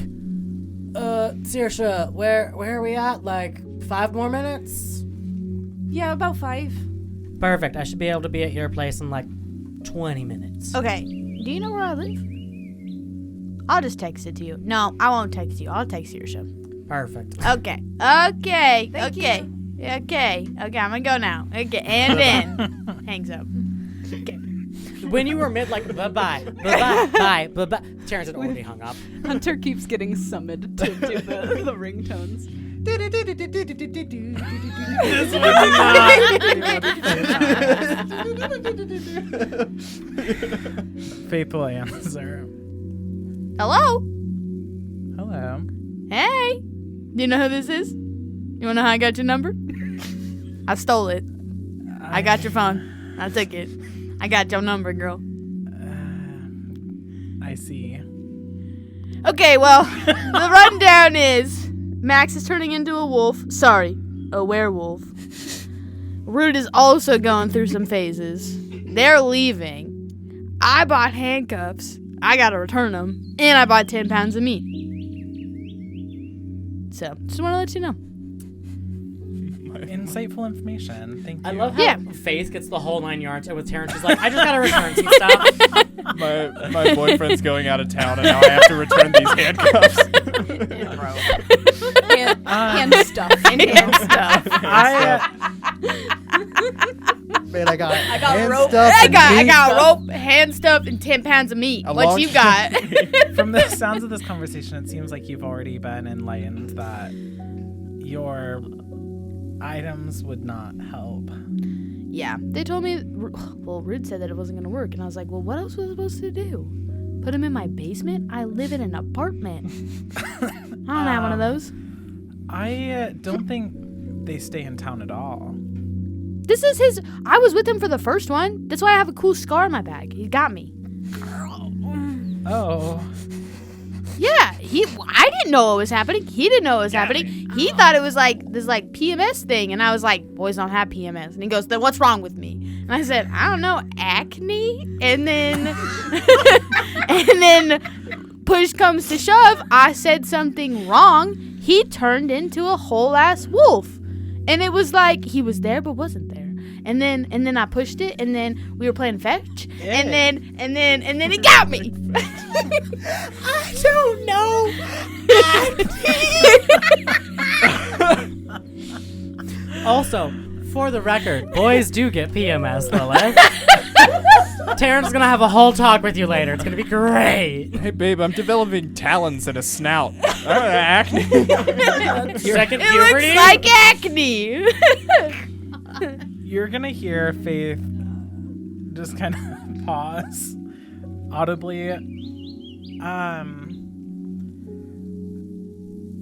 Speaker 2: Saoirse, where are we at? Like 5 more minutes?
Speaker 1: Yeah, about 5.
Speaker 2: Perfect. I should be able to be at your place in like 20 minutes.
Speaker 6: Okay. Do you know where I live? I'll just text it to you. No, I won't text you. I'll text Saoirse.
Speaker 2: Perfect.
Speaker 6: Okay.
Speaker 1: Thank you.
Speaker 6: Okay, I'm gonna go now. Okay, and Ben hangs up. Okay.
Speaker 2: When you were bye. Terrance had already hung up.
Speaker 1: Hunter keeps getting summoned to do the ringtones.
Speaker 5: This was not. Faith will answer.
Speaker 6: Hello?
Speaker 5: Hello.
Speaker 6: Hey. Do you know who this is? You wanna know how I got your number? I stole it. I got your phone. I took it. I got your number, girl.
Speaker 5: I see.
Speaker 6: Okay, well, the rundown is Max is turning into a wolf. Sorry, a werewolf. Rude is also going through some phases. They're leaving. I bought handcuffs. I gotta return them. And I bought 10 pounds of meat. So, just want to let you know.
Speaker 5: Insightful information. Thank you.
Speaker 2: I love how Faith gets the whole 9 yards, and with Terrance, she's like, I just gotta return some stuff.
Speaker 4: My boyfriend's going out of town, and now I have to return these handcuffs.
Speaker 1: Hand stuff. Hand stuff.
Speaker 7: Man, I got
Speaker 1: rope.
Speaker 6: I got rope, hand stuff, and 10 pounds of meat. What you got?
Speaker 5: From the sounds of this conversation, it seems like you've already been enlightened that your items would not help.
Speaker 6: Yeah, they told me, well, Rude said that it wasn't going to work, and I was like, well, what else was I supposed to do? Put him in my basement? I live in an apartment. I don't have one of those.
Speaker 5: I don't think they stay in town at all.
Speaker 6: This is his, I was with him for the first one. That's why I have a cool scar on my back. He got me.
Speaker 5: Oh.
Speaker 6: Yeah, I didn't know what was happening. He didn't know what was happening. He thought it was like this like PMS thing, and I was like, boys don't have PMS. And he goes, then what's wrong with me? And I said, I don't know, acne? And then and then push comes to shove, I said something wrong. He turned into a whole ass wolf. And it was like he was there but wasn't there. And then I pushed it, and then we were playing fetch, and then he got me. I don't know.
Speaker 2: Also, for the record, boys do get PMS, Lilith. Terrance is gonna have a whole talk with you later. It's gonna be great.
Speaker 4: Hey, babe, I'm developing talons and a snout. Acne.
Speaker 2: Second
Speaker 6: It
Speaker 2: puberty?
Speaker 6: looks like acne.
Speaker 5: You're gonna hear Faith just kind of pause audibly.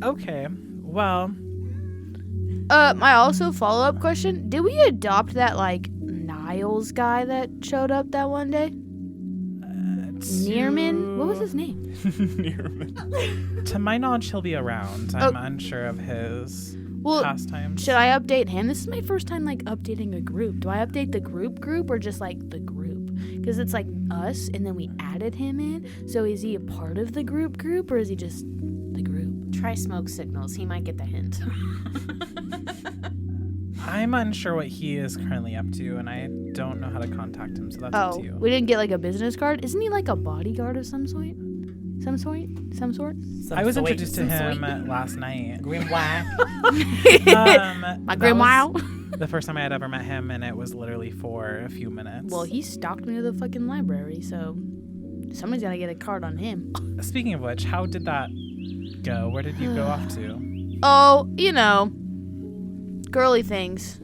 Speaker 5: Okay, well.
Speaker 6: My also follow-up question, did we adopt that like 9 Niles guy that showed up that one day? Nearman? What was his name?
Speaker 4: Nearman.
Speaker 5: To my knowledge, he'll be around. I'm unsure of his pastimes.
Speaker 6: Should I update him? This is my first time like updating a group. Do I update the group or just like the group? Because it's like us and then we added him in. So is he a part of the group or is he just the group?
Speaker 1: Try smoke signals. He might get the hint.
Speaker 5: I'm unsure what he is currently up to, and I don't know how to contact him, so that's up to you.
Speaker 6: We didn't get like a business card? Isn't he like a bodyguard of some sort?
Speaker 5: I was introduced to him last night.
Speaker 2: Grimoire.
Speaker 6: My grandma.
Speaker 5: The first time I had ever met him, and it was literally for a few minutes.
Speaker 6: Well, he stalked me to the fucking library, so somebody's got to get a card on him.
Speaker 5: Speaking of which, how did that go? Where did you go off to?
Speaker 6: Oh, girly things.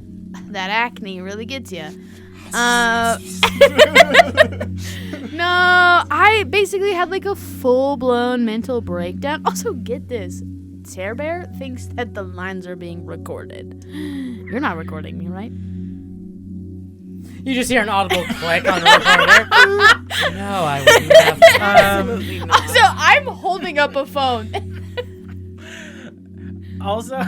Speaker 6: That acne really gets you. No, I basically had like a full-blown mental breakdown. Also, get this. Tear Bear thinks that the lines are being recorded. You're not recording me, right?
Speaker 2: You just hear an audible click on the recorder. No, I wouldn't have.
Speaker 1: Absolutely not.
Speaker 6: So I'm holding up a phone.
Speaker 5: Also,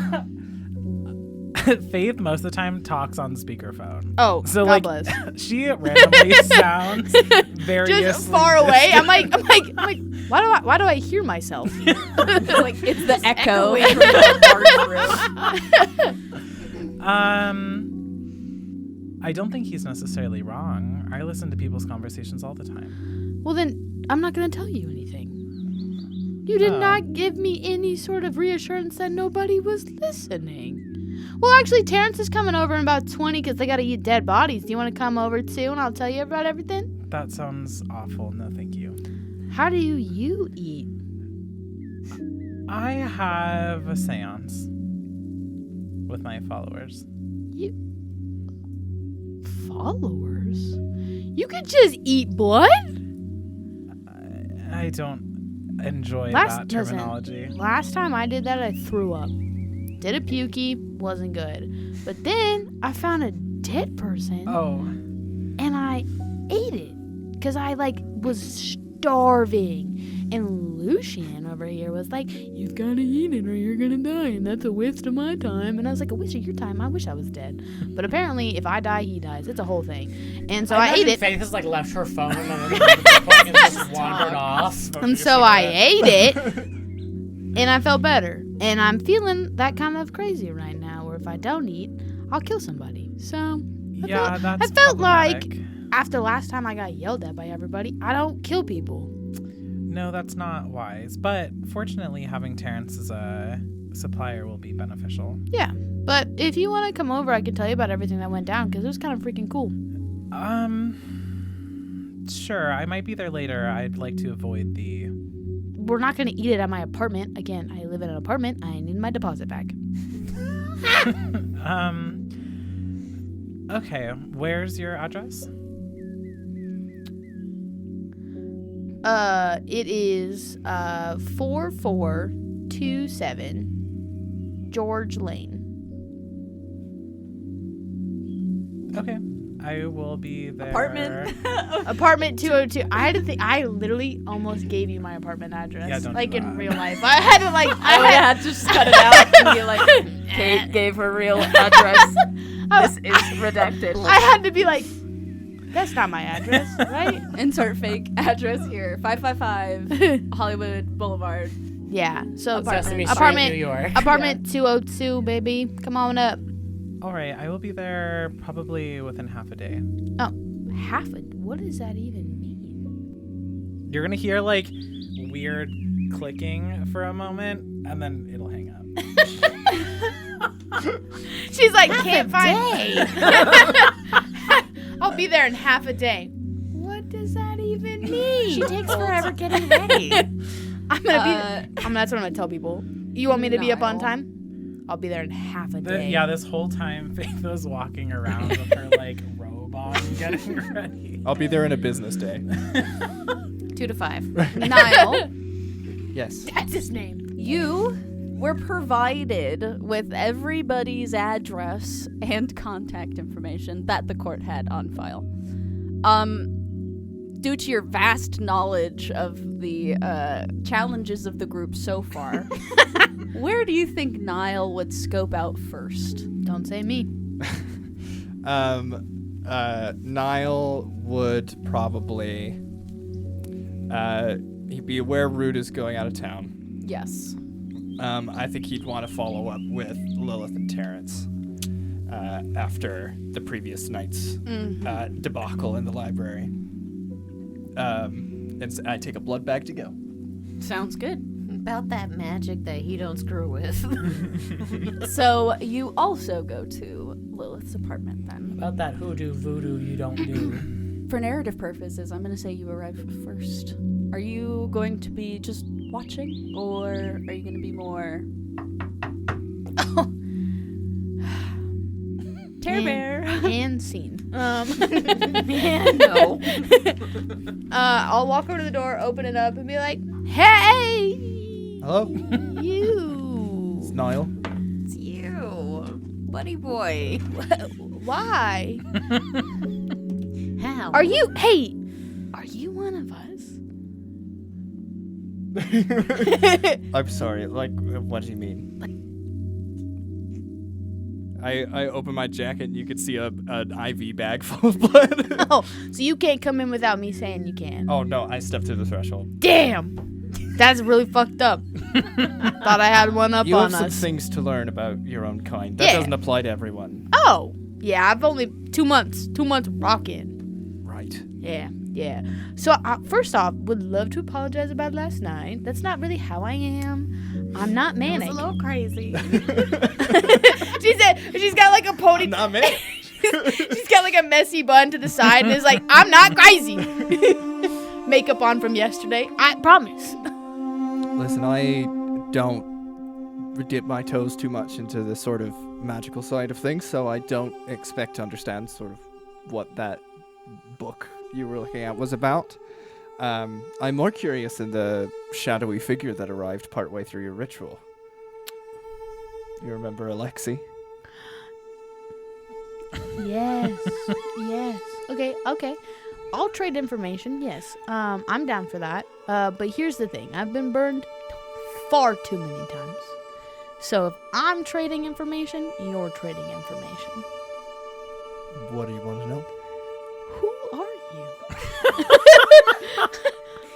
Speaker 5: Faith most of the time talks on speakerphone.
Speaker 6: Oh,
Speaker 5: so
Speaker 6: God
Speaker 5: like
Speaker 6: bless.
Speaker 5: she randomly sounds very
Speaker 6: just far away. I'm like, why do I hear myself?
Speaker 1: Like it's the echo.
Speaker 5: I don't think he's necessarily wrong. I listen to people's conversations all the time.
Speaker 6: Well, then I'm not going to tell you anything. You did not give me any sort of reassurance that nobody was listening. Well, actually, Terrance is coming over in about 20 because they got to eat dead bodies. Do you want to come over too and I'll tell you about everything?
Speaker 5: That sounds awful. No, thank you.
Speaker 6: How do you eat?
Speaker 5: I have a seance with my followers.
Speaker 6: Followers? You could just eat blood?
Speaker 5: I don't enjoy that terminology.
Speaker 6: Last time I did that, I threw up. Did a pukey, wasn't good. But then I found a dead person.
Speaker 5: Oh.
Speaker 6: And I ate it because I was starving. And Lucian over here was like, "You've got to eat it or you're gonna die, and that's a waste of my time." And I was like, "A waste of your time? I wish I was dead." But apparently, if I die, he dies. It's a whole thing. And so I ate it.
Speaker 2: Faith has left her phone and then just wandered off.
Speaker 6: And so I ate it, and I felt better. And I'm feeling that kind of crazy right now, where if I don't eat, I'll kill somebody. So I felt like after last time I got yelled at by everybody, I don't kill people.
Speaker 5: No, that's not wise. But fortunately, having Terrance as a supplier will be beneficial.
Speaker 6: Yeah, but if you want to come over, I can tell you about everything that went down because it was kind of freaking cool.
Speaker 5: Sure. I might be there later. I'd like to avoid the...
Speaker 6: We're not going to eat it at my apartment. Again, I live in an apartment. I need my deposit back.
Speaker 5: Okay. Where's your address?
Speaker 6: It is 4427 George Lane.
Speaker 5: Okay. I will be there.
Speaker 6: Apartment 202. I had to think. I literally almost gave you my apartment address.
Speaker 5: Yeah, don't do
Speaker 6: in
Speaker 5: that.
Speaker 6: real life. I had to
Speaker 1: I would have to just cut it out and be like, Kait gave her real address. This is redacted.
Speaker 6: I had to be like, that's not my address, right?
Speaker 1: Insert fake address here. 555 Hollywood Boulevard.
Speaker 6: Yeah. So
Speaker 2: Apartment New York.
Speaker 6: Apartment 202, baby. Come on up.
Speaker 5: All right. I will be there probably within half a day.
Speaker 6: Oh, what does that even mean?
Speaker 5: You're going to hear weird clicking for a moment and then it'll hang up.
Speaker 6: She's like, can't find. I'll be there in half a day. What does that even mean?
Speaker 1: She takes forever getting ready.
Speaker 6: That's what I'm gonna tell people. You want me to be up on time? I'll be there in half a day.
Speaker 5: Yeah, this whole time Faith was walking around with her robe on, getting ready.
Speaker 4: I'll be there in a business day.
Speaker 1: 2 to 5. Niall.
Speaker 4: Yes.
Speaker 6: That's his name.
Speaker 1: You
Speaker 7: We're provided with everybody's address and contact information that the court had on file. Due to your vast knowledge of the challenges of the group so far, where do you think Niall would scope out first?
Speaker 6: Don't say me.
Speaker 4: Niall would probably he'd be aware Rude is going out of town.
Speaker 7: Yes.
Speaker 4: I think he'd want to follow up with Lilith and Terrance after the previous night's debacle in the library. And I take a blood bag to go.
Speaker 7: Sounds good.
Speaker 1: About that magic that he don't screw with.
Speaker 7: So you also go to Lilith's apartment then.
Speaker 2: About that hoodoo voodoo you don't do.
Speaker 7: For narrative purposes, I'm going to say you arrive first. Are you going to be just watching, or are you going to be more... Terror Bear.
Speaker 6: And scene.
Speaker 7: No.
Speaker 6: I'll walk over to the door, open it up, and be like, "Hey,
Speaker 4: Hello?
Speaker 6: you."
Speaker 4: It's Niall.
Speaker 1: It's you, buddy boy.
Speaker 6: Why?
Speaker 1: How?
Speaker 6: Are you? Hey, are you one of us?
Speaker 4: I'm sorry. Like, what do you mean? I open my jacket and you could see an IV bag full of blood.
Speaker 6: Oh, so you can't come in without me saying you can.
Speaker 4: Oh no! I stepped through the threshold.
Speaker 6: Damn, that's really fucked up. Thought I had one up
Speaker 4: You
Speaker 6: on
Speaker 4: have some
Speaker 6: us.
Speaker 4: things to learn about your own kind. That
Speaker 6: Yeah.
Speaker 4: doesn't apply to everyone.
Speaker 6: Oh, yeah. I've only 2 months. 2 months rocking.
Speaker 4: Right.
Speaker 6: Yeah. So first off, would love to apologize about last night. That's not really how I am. I'm not manic.
Speaker 1: It's a little crazy.
Speaker 6: She said she's got like a pony.
Speaker 4: Not me.
Speaker 6: She's got like a messy bun to the side and is like, I'm not crazy. Makeup on from yesterday. I promise.
Speaker 4: Listen, I don't dip my toes too much into the sort of magical side of things, so I don't expect to understand sort of what that book you were looking at was about. I'm more curious in the shadowy figure that arrived partway through your ritual. You remember Alexi?
Speaker 6: Yes. Okay. I'll trade information. Yes. I'm down for that. But here's the thing. I've been burned far too many times. So if I'm trading information, you're trading information.
Speaker 4: What do you want to know?
Speaker 6: Who are you?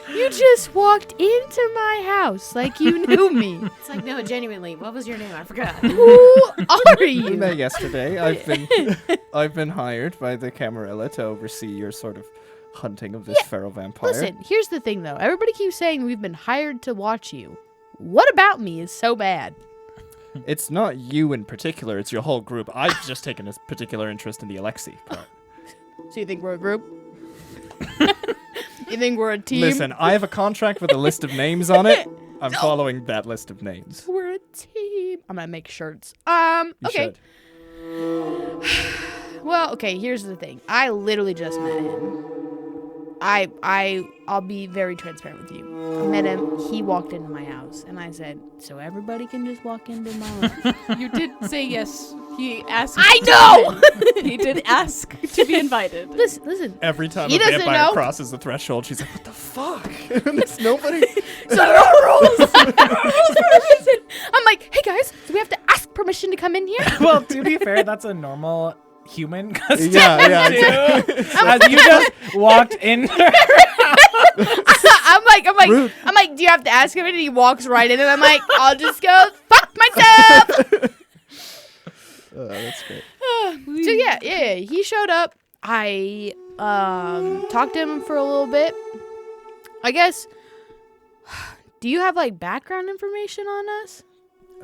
Speaker 6: You just walked into my house like you knew me.
Speaker 1: It's like, no, genuinely, what was your name? I forgot.
Speaker 6: Who are
Speaker 4: We
Speaker 6: you?
Speaker 4: met yesterday. I've been hired by the Camarilla to oversee your sort of hunting of this feral vampire.
Speaker 6: Listen, here's the thing though. Everybody keeps saying we've been hired to watch you. What about me is so bad?
Speaker 4: It's not you in particular, it's your whole group. I've just taken a particular interest in the Alexi part.
Speaker 6: So you think we're a group? You think we're a team?
Speaker 4: Listen, I have a contract with a list of names on it. I'm following that list of names.
Speaker 6: We're a team. I'm gonna make shirts.
Speaker 4: You
Speaker 6: Okay.
Speaker 4: should.
Speaker 6: Well, okay, here's the thing. I literally just met him. I'll be very transparent with you. I met him, he walked into my house, and I said, so everybody can just walk into my life.
Speaker 7: You did say yes. He asked.
Speaker 6: I know!
Speaker 7: He did ask to be invited.
Speaker 6: Listen.
Speaker 4: Every time
Speaker 6: He
Speaker 4: a
Speaker 6: doesn't
Speaker 4: vampire
Speaker 6: know.
Speaker 4: crosses the threshold, she's like, what the fuck? And it's nobody.
Speaker 6: So there are rules. There are rules for a reason. I'm like, hey guys, do we have to ask permission to come in here?
Speaker 5: Well, to be fair, that's a normal human custom
Speaker 4: Yeah,
Speaker 5: too.
Speaker 4: exactly.
Speaker 5: As you just walked in.
Speaker 4: Rude.
Speaker 6: I'm like, do you have to ask him? And he walks right in, and I'm like, I'll just go fuck myself.
Speaker 4: That's great.
Speaker 6: So yeah, he showed up. I talked to him for a little bit. I guess. Do you have like background information on us?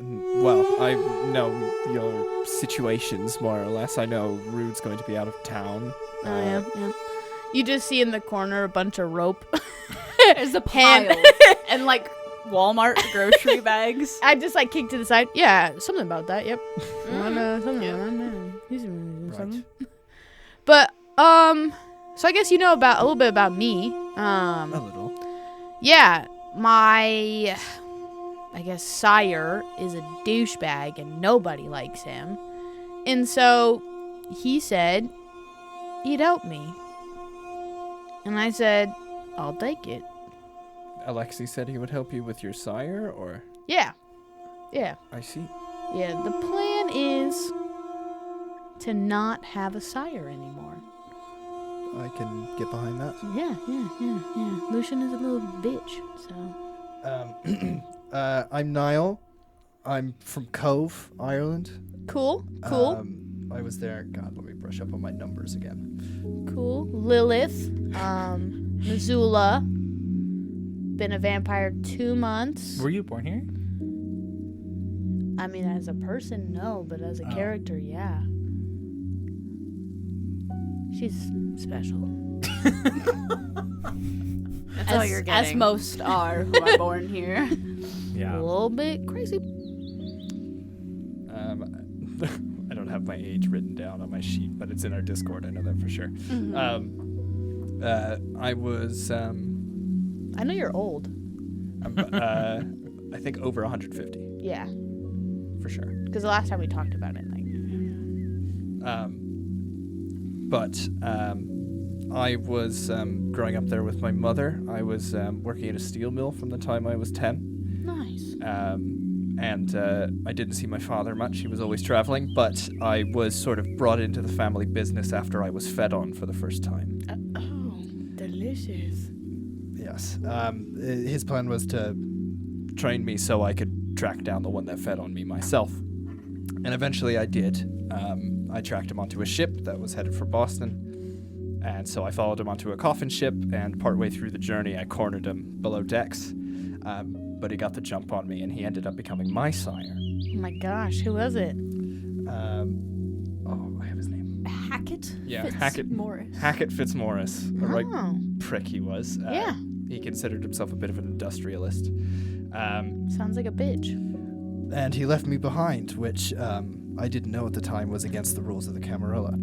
Speaker 4: Well, I know your situations more or less. I know Rude's going to be out of town.
Speaker 6: Yeah. You just see in the corner a bunch of rope.
Speaker 7: There's a pile and like Walmart grocery bags.
Speaker 6: I just like kicked to the side. Yeah, something about that. Yep. Something. But so I guess you know about a little bit about me.
Speaker 4: A little.
Speaker 6: Yeah, my I guess, sire is a douchebag and nobody likes him. And so he said he'd help me. And I said, I'll take it.
Speaker 4: Alexei said he would help you with your sire, or?
Speaker 6: Yeah.
Speaker 4: I see.
Speaker 6: Yeah, the plan is to not have a sire anymore.
Speaker 4: I can get behind that.
Speaker 6: Yeah. Lucian is a little bitch, so.
Speaker 4: I'm Niall. I'm from Cove, Ireland.
Speaker 6: Cool.
Speaker 4: I was there. God, let me brush up on my numbers again.
Speaker 6: Cool. Lilith, Missoula. Been a vampire 2 months.
Speaker 5: Were you born here?
Speaker 6: I mean, as a person, no, but as a character, yeah. She's special.
Speaker 1: That's all you're getting.
Speaker 7: As most are who are born here.
Speaker 5: Yeah.
Speaker 6: A little bit crazy.
Speaker 4: I don't have my age written down on my sheet, but it's in our Discord. I know that for sure.
Speaker 7: Mm-hmm.
Speaker 4: I was.
Speaker 6: I know you're old.
Speaker 4: I think over 150
Speaker 6: Yeah.
Speaker 4: for sure.
Speaker 6: Because the last time we talked about it, like.
Speaker 4: I was growing up there with my mother. I was working at a steel mill from the time I was 10.
Speaker 6: Nice.
Speaker 4: And I didn't see my father much. He was always traveling, but I was sort of brought into the family business after I was fed on for the first time.
Speaker 6: Oh, delicious.
Speaker 4: Yes. His plan was to train me so I could track down the one that fed on me myself. And eventually I did. I tracked him onto a ship that was headed for Boston. And so I followed him onto a coffin ship, and partway through the journey I cornered him below decks. But he got the jump on me, and he ended up becoming my sire.
Speaker 6: Oh my gosh, who was it?
Speaker 4: I have his name.
Speaker 7: Hackett?
Speaker 4: Yeah,
Speaker 7: Fitzmaurice.
Speaker 4: Hackett Fitzmaurice. A right
Speaker 6: Oh.
Speaker 4: prick he was.
Speaker 6: Yeah.
Speaker 4: He considered himself a bit of an industrialist.
Speaker 6: Sounds like a bitch.
Speaker 4: And he left me behind, which I didn't know at the time was against the rules of the Camarilla.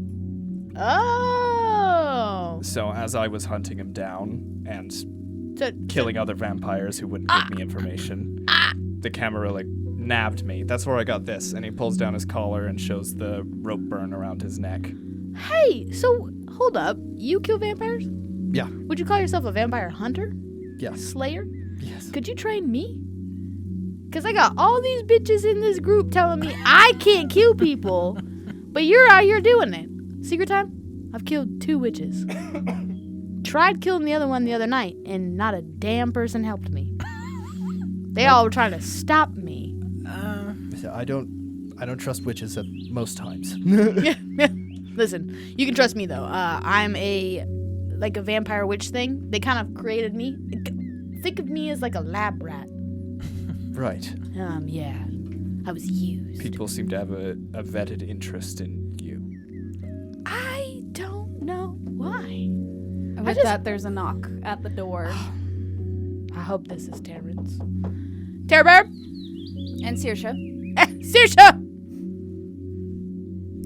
Speaker 6: Oh.
Speaker 4: So as I was hunting him down and
Speaker 6: So,
Speaker 4: killing other vampires who wouldn't give me information, the Camarilla nabbed me. That's where I got this. And he pulls down his collar and shows the rope burn around his neck.
Speaker 6: hey, so hold up. You kill vampires?
Speaker 4: Yeah.
Speaker 6: Would you call yourself a vampire hunter?
Speaker 4: Yes.
Speaker 6: Slayer?
Speaker 4: Yes.
Speaker 6: Could you train me? Because I got all these bitches in this group telling me I can't kill people, but you're out here doing it. Secret time? I've killed 2 witches. Tried killing the other one the other night, and not a damn person helped me. They all were trying to stop me.
Speaker 4: I don't trust witches at most times.
Speaker 6: Listen, you can trust me though. I'm a vampire witch thing. They kind of created me. Think of me as like a lab rat.
Speaker 4: Right.
Speaker 6: Yeah. I was used.
Speaker 4: People seem to have a vetted interest in you.
Speaker 6: I don't know why.
Speaker 7: With that, there's a knock at the door.
Speaker 6: I hope this is Terrance. Terror!
Speaker 7: And Saoirse.
Speaker 6: Saoirse!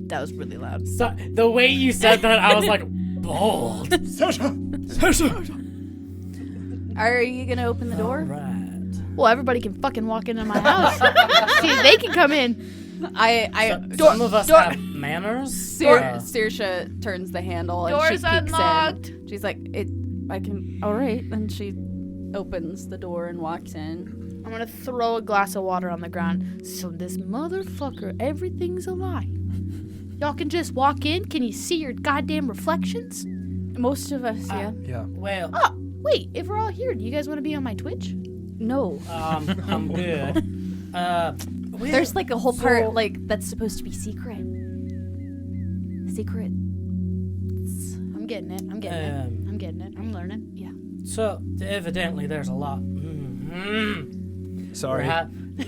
Speaker 6: That was really loud.
Speaker 2: So, the way you said that, I was like, bold.
Speaker 7: Are you going to open the door?
Speaker 2: Right.
Speaker 6: Well, everybody can fucking walk into my house. See, they can come in.
Speaker 2: Some of us have manners.
Speaker 7: Saoirse turns the handle and she
Speaker 6: Door's
Speaker 7: peeks
Speaker 6: unlocked.
Speaker 7: in. She's like, all right. And she opens the door and walks in.
Speaker 6: I'm gonna throw a glass of water on the ground. So this motherfucker, everything's a lie. Y'all can just walk in. Can you see your goddamn reflections?
Speaker 7: Most of us, yeah.
Speaker 4: Yeah.
Speaker 2: Well,
Speaker 6: Oh, wait. If we're all here, do you guys want to be on my Twitch?
Speaker 7: No.
Speaker 2: I'm good.
Speaker 7: There's like a whole part that's supposed to be secret. Secret.
Speaker 6: I'm getting it. I'm getting it. I'm learning. Yeah.
Speaker 2: So, evidently, there's a lot.
Speaker 4: Sorry.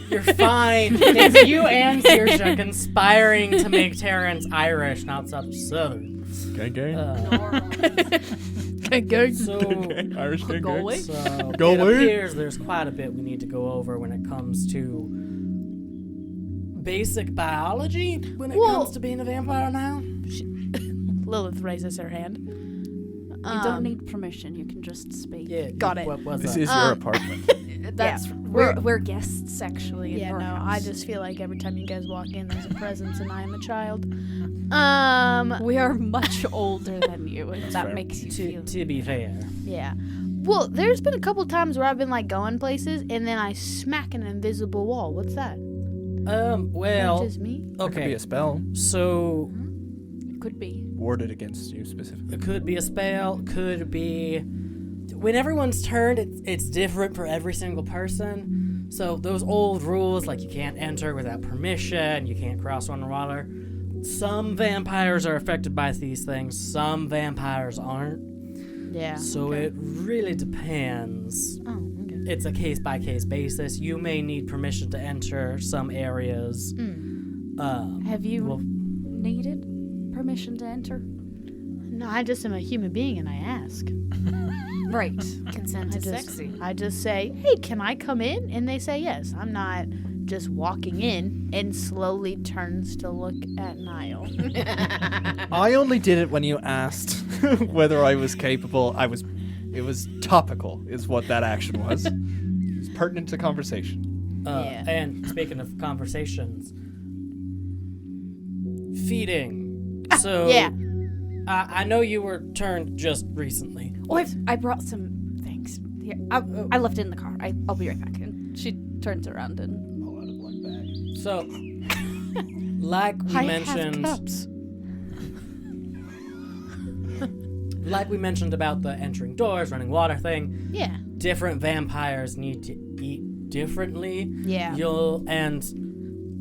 Speaker 2: You're fine. It's you and Saoirse conspiring to make Terrance Irish, not such Southern.
Speaker 4: Gang.
Speaker 2: So,
Speaker 4: Irish gang.
Speaker 7: Go away.
Speaker 2: So
Speaker 4: Go
Speaker 2: it
Speaker 4: away.
Speaker 2: appears there's quite a bit we need to go over when it comes to basic biology when it comes to being a vampire now.
Speaker 6: Lilith raises her hand.
Speaker 7: You don't need permission. You can just speak.
Speaker 2: Yeah,
Speaker 6: Got it.
Speaker 2: What was
Speaker 4: This
Speaker 2: that?
Speaker 4: is your apartment.
Speaker 7: That's We're guests, actually. in
Speaker 6: Yeah,
Speaker 7: your
Speaker 6: no,
Speaker 7: house.
Speaker 6: I just feel like every time you guys walk in, there's a presence, and I am a child.
Speaker 7: We are much older than you, if that
Speaker 4: fair.
Speaker 7: makes you feel.
Speaker 2: To be fair.
Speaker 6: Yeah. Well, there's been a couple times where I've been like going places, and then I smack an invisible wall. What's that?
Speaker 2: Well,
Speaker 6: That's just me.
Speaker 4: That could be
Speaker 2: okay.
Speaker 4: a spell
Speaker 2: So
Speaker 7: Could be.
Speaker 4: warded against you specifically.
Speaker 2: it could be a spell, could be. When everyone's turned, it's different for every single person. So those old rules, like you can't enter without permission, you can't cross underwater. Some vampires are affected by these things, some vampires aren't.
Speaker 6: Yeah.
Speaker 2: So it really depends.
Speaker 6: Oh, okay.
Speaker 2: It's a case-by-case basis. You may need permission to enter some areas.
Speaker 7: Have you
Speaker 2: Well,
Speaker 7: needed permission to enter?
Speaker 6: No, I just am a human being, and I ask.
Speaker 7: Right.
Speaker 1: Consent
Speaker 6: I
Speaker 1: is
Speaker 6: just,
Speaker 1: sexy.
Speaker 6: I just say, hey, can I come in? And they say yes. I'm not just walking in and slowly turns to look at Niall.
Speaker 4: I only did it when you asked whether I was capable. It was topical, is what that action was. It was pertinent to conversation.
Speaker 6: Yeah.
Speaker 2: And speaking of conversations, feeding. So
Speaker 6: Yeah.
Speaker 2: I know you were turned just recently.
Speaker 7: Oh, I brought some things. Here, I left it in the car. I'll be right back. And she turns around and
Speaker 4: Pull out a black bag.
Speaker 2: So, like we mentioned, about the entering doors, running water thing,
Speaker 6: Yeah.
Speaker 2: different vampires need to eat differently.
Speaker 6: Yeah.
Speaker 2: And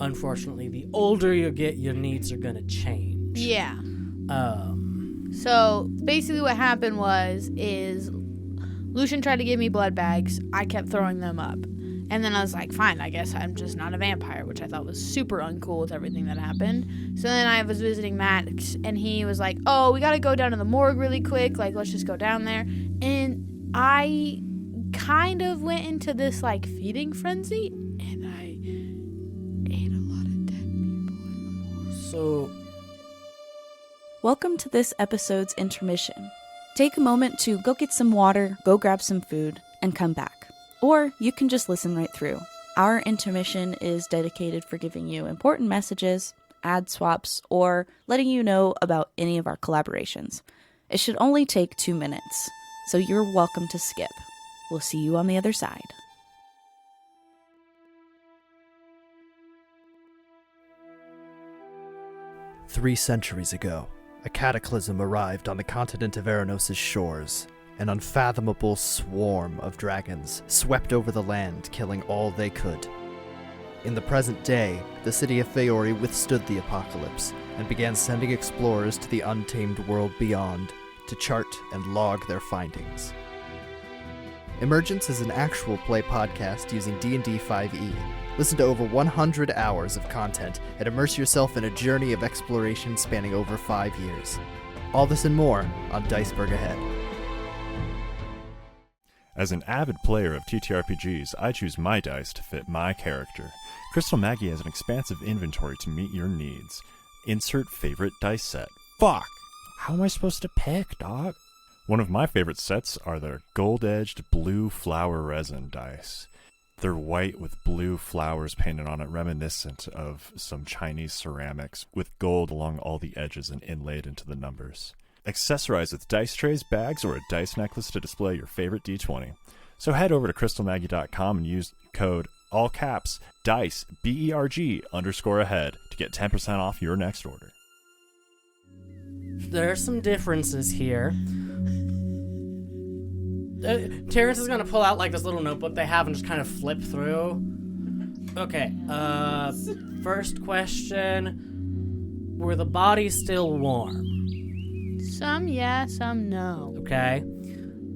Speaker 2: unfortunately, the older you get, your needs are gonna change.
Speaker 6: Yeah.
Speaker 2: Um,
Speaker 6: So basically what happened is Lucian tried to give me blood bags. I kept throwing them up. And then I was like, fine, I guess I'm just not a vampire, which I thought was super uncool with everything that happened. So then I was visiting Max, and he was like, oh, we got to go down to the morgue really quick. Like, let's just go down there. And I kind of went into this, like, feeding frenzy, and I ate a lot of dead people in the morgue.
Speaker 2: so
Speaker 3: Welcome to this episode's intermission. Take a moment to go get some water, go grab some food, and come back. Or you can just listen right through. Our intermission is dedicated for giving you important messages, ad swaps, or letting you know about any of our collaborations. It should only take 2 minutes, so you're welcome to skip. We'll see you on the other side.
Speaker 8: Three centuries ago, a cataclysm arrived on the continent of Eranos' shores. An unfathomable swarm of dragons swept over the land, killing all they could. In the present day, the city of Feori withstood the apocalypse and began sending explorers to the untamed world beyond to chart and log their findings. Emergence is an actual play podcast using D&D 5e. Listen to over 100 hours of content and immerse yourself in a journey of exploration spanning over 5 years. All this and more on Diceberg Ahead.
Speaker 9: As an avid player of TTRPGs, I choose my dice to fit my character. Crystal Maggie has an expansive inventory to meet your needs. Insert favorite dice set. Fuck! How am I supposed to pick, dog? One of my favorite sets are the gold-edged blue flower resin dice. They're white with blue flowers painted on it, reminiscent of some Chinese ceramics, with gold along all the edges and inlaid into the numbers. Accessorize with dice trays, bags, or a dice necklace to display your favorite D20. So head over to crystalmaggie.com and use code all caps DICE BERG_ahead to get 10% off your next order.
Speaker 2: there are some differences here. Terrance is gonna pull out like this little notebook they have and just kind of flip through. Okay, first question. Were the bodies still warm?
Speaker 6: Some yeah, some no.
Speaker 2: Okay.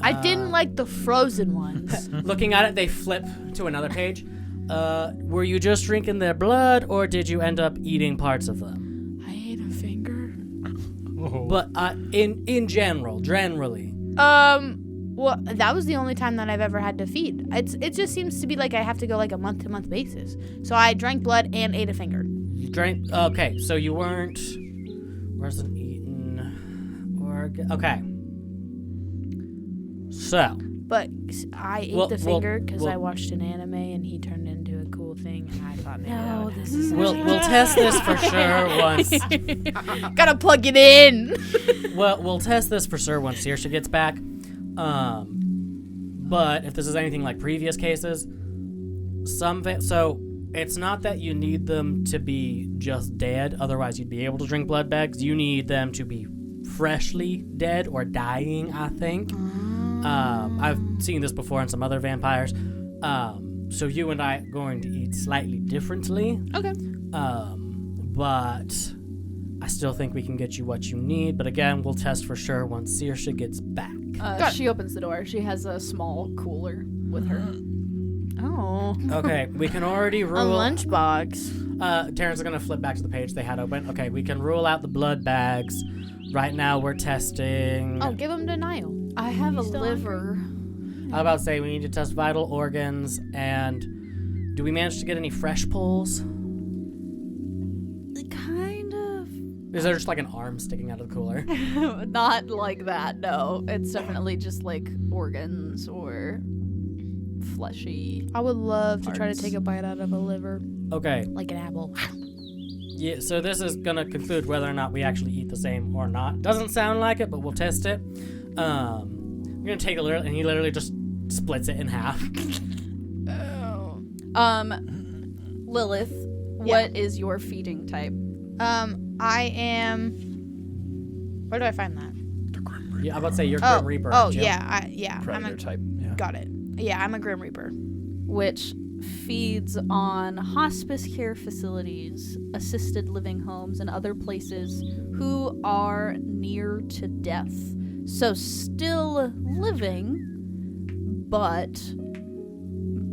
Speaker 6: I didn't like the frozen ones.
Speaker 2: Looking at it, they flip to another page. Were you just drinking their blood, or did you end up eating parts of them?
Speaker 6: I ate a finger.
Speaker 2: But in generally.
Speaker 6: Well, that was the only time that I've ever had to feed. It just seems to be like I have to go like a month-to-month basis. So I drank blood and ate a finger.
Speaker 2: You drank. Okay, so you wasn't eaten. Okay. So
Speaker 6: But I ate
Speaker 2: Well-
Speaker 6: the finger because
Speaker 2: well-
Speaker 6: I watched an anime and he turned into a cool thing, and I thought maybe that
Speaker 7: No,
Speaker 6: would
Speaker 7: this
Speaker 6: happen.
Speaker 7: is
Speaker 2: We'll test this for sure once.
Speaker 6: Gotta plug it in.
Speaker 2: Well, we'll test this for sure once Saoirse gets back. But if this is anything like previous cases, so it's not that you need them to be just dead, otherwise you'd be able to drink blood bags. You need them to be freshly dead or dying, I think. I've seen this before in some other vampires. So you and I are going to eat slightly differently.
Speaker 6: Okay.
Speaker 2: But I still think we can get you what you need. But again, we'll test for sure once Saoirse gets back.
Speaker 7: She opens the door. She has a small cooler with her.
Speaker 6: Oh.
Speaker 2: Okay, we can already
Speaker 6: A
Speaker 2: rule.
Speaker 6: lunchbox.
Speaker 2: Terrance is gonna flip back to the page they had open. Okay, we can rule out the blood bags. Right now, we're testing.
Speaker 6: Oh, give them to Niall.
Speaker 7: I have a
Speaker 6: You still
Speaker 7: liver.
Speaker 2: I was about to say we need to test vital organs. And do we manage to get any fresh pulls?
Speaker 7: Kind of.
Speaker 2: Is there just like an arm sticking out of the cooler?
Speaker 7: Not like that, no. It's definitely just like organs or fleshy.
Speaker 6: I would love to try to
Speaker 7: Parts.
Speaker 6: take a bite out of a liver,
Speaker 2: Okay.
Speaker 6: like an apple.
Speaker 2: Yeah, so this is gonna conclude whether or not we actually eat the same or not. Doesn't sound like it, but we'll test it. I'm gonna take a little, and he literally just splits it in half.
Speaker 7: Lilith, what is your feeding type?
Speaker 6: I am. Where do I find that?
Speaker 2: Yeah, I'm about to say you're Grim Reaper.
Speaker 6: Oh,
Speaker 2: aren't you?
Speaker 6: yeah, I'm
Speaker 4: Predator type. Yeah.
Speaker 6: got it. Yeah, I'm a Grim Reaper.
Speaker 7: Which feeds on hospice care facilities, assisted living homes, and other places who are near to death. So still living, but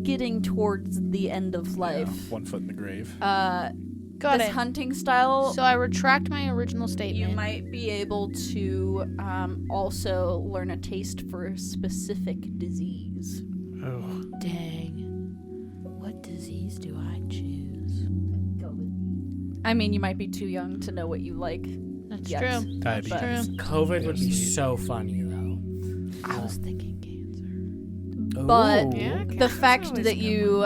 Speaker 7: getting towards the end of life.
Speaker 4: 1 foot in the grave.
Speaker 6: Got
Speaker 7: This
Speaker 6: it.
Speaker 7: hunting style,
Speaker 6: So I retract my original statement.
Speaker 7: you might be able to also learn a taste for a specific disease.
Speaker 5: Oh.
Speaker 6: Dang. What disease do I choose?
Speaker 7: I mean, you might be too young to know what you like.
Speaker 6: That's
Speaker 7: yet,
Speaker 6: true.
Speaker 5: Diabetes.
Speaker 7: but-
Speaker 2: COVID would be
Speaker 5: Yes.
Speaker 2: so funny though.
Speaker 6: I was thinking cancer.
Speaker 7: But
Speaker 2: Ooh.
Speaker 6: Yeah.
Speaker 7: The fact that you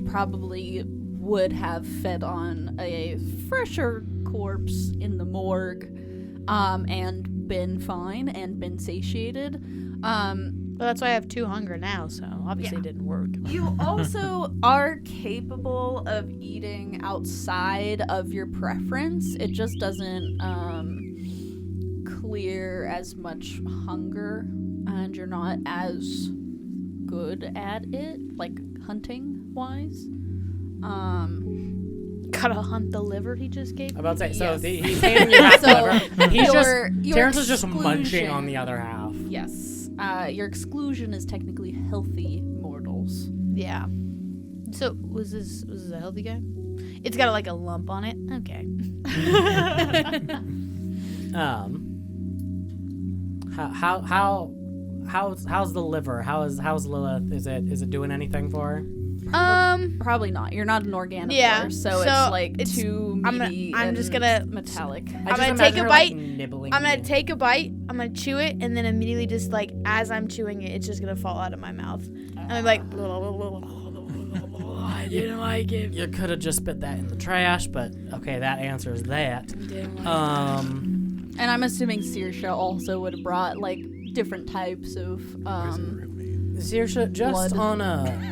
Speaker 7: probably would have fed on a fresher corpse in the morgue, and been fine and been satiated.
Speaker 6: Well, that's why I have 2 hunger now, so obviously it didn't work.
Speaker 7: You also are capable of eating outside of your preference. It just doesn't clear as much hunger, and you're not as good at it, like hunting wise.
Speaker 6: Gotta hunt the liver he just gave
Speaker 2: I'm
Speaker 6: me.
Speaker 2: about to say, so
Speaker 7: Yes.
Speaker 2: he's handing you half
Speaker 7: So,
Speaker 2: liver. He's
Speaker 7: your
Speaker 2: Terrance is just munching
Speaker 7: exclusion-
Speaker 2: on the other half.
Speaker 7: Yes. Your exclusion is technically healthy mortals.
Speaker 6: Yeah. So was this a healthy guy? It's got like a lump on it. Okay.
Speaker 2: How's the liver? How's Lilith? Is it doing anything for her?
Speaker 7: Probably not. You're not an organic
Speaker 6: Yeah,
Speaker 7: ore,
Speaker 6: so
Speaker 7: it's like
Speaker 6: it's-
Speaker 7: too
Speaker 6: I'm
Speaker 7: meaty
Speaker 6: just
Speaker 7: and
Speaker 6: gonna-
Speaker 7: metallic.
Speaker 2: I
Speaker 6: I'm
Speaker 2: just
Speaker 6: gonna
Speaker 2: imagine
Speaker 6: take a
Speaker 2: her,
Speaker 6: bite.
Speaker 2: Like, nibbling
Speaker 6: I'm gonna
Speaker 2: you.
Speaker 6: take a bite. I'm gonna chew it, and then immediately, just like as I'm chewing it, it's just gonna fall out of my mouth. I'm like, I didn't like it.
Speaker 2: You could have just spit that in the trash, but okay, that answers that.
Speaker 6: Didn't like
Speaker 7: And I'm assuming Saoirse also would have brought like different types of
Speaker 2: Saoirse, just
Speaker 7: Blood.
Speaker 2: on a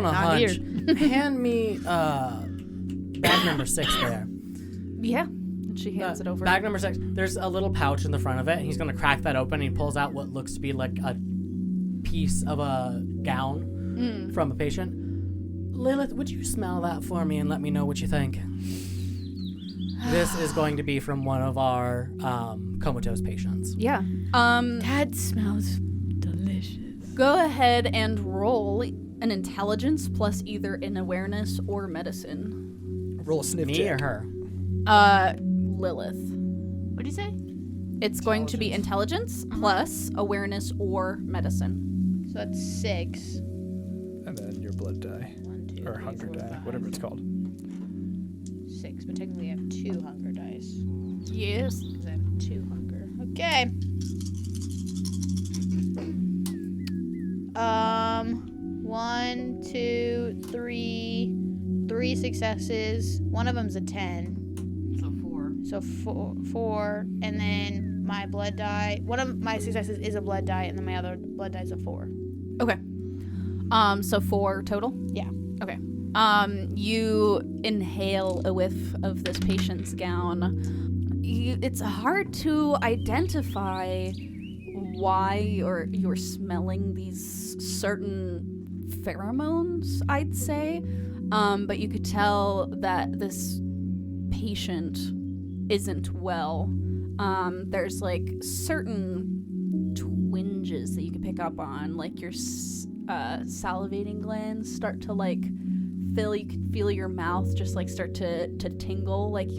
Speaker 6: Not
Speaker 2: hunch,
Speaker 6: here.
Speaker 2: hand me bag number 6 there.
Speaker 7: yeah. And she hands it over.
Speaker 2: Bag number 6. There's a little pouch in the front of it, and he's gonna crack that open. And he pulls out what looks to be like a piece of a gown from a patient. Lilith, would you smell that for me and let me know what you think? This is going to be from one of our comatose patients.
Speaker 7: Yeah.
Speaker 6: That smells delicious.
Speaker 7: Go ahead and roll an intelligence plus either an awareness or medicine.
Speaker 4: Roll a sniff
Speaker 2: Me
Speaker 4: check.
Speaker 2: or her?
Speaker 7: Lilith.
Speaker 6: What do you say?
Speaker 7: It's going to be intelligence plus awareness or medicine.
Speaker 6: So that's 6.
Speaker 4: And then your blood die.
Speaker 6: 1, 2,
Speaker 4: Or
Speaker 6: 3,
Speaker 4: hunger
Speaker 6: 4,
Speaker 4: die.
Speaker 6: 5,
Speaker 4: Whatever it's called.
Speaker 6: 6, but technically I have 2 hunger dice.
Speaker 7: Yes.
Speaker 6: Because I have 2 hunger. Okay. 1, 2, 3. 3 successes. One of them's a 10. So 4. And then my blood die. One of my successes is a blood die, and then my other blood die is a 4.
Speaker 7: Okay. So 4 total?
Speaker 6: Yeah.
Speaker 7: Okay. You inhale a whiff of this patient's gown. It's hard to identify why you're smelling these certain pheromones, I'd say. But you could tell that this patient isn't well. There's like certain twinges that you can pick up on, like your salivating glands start to like you can feel your mouth just like start to tingle, like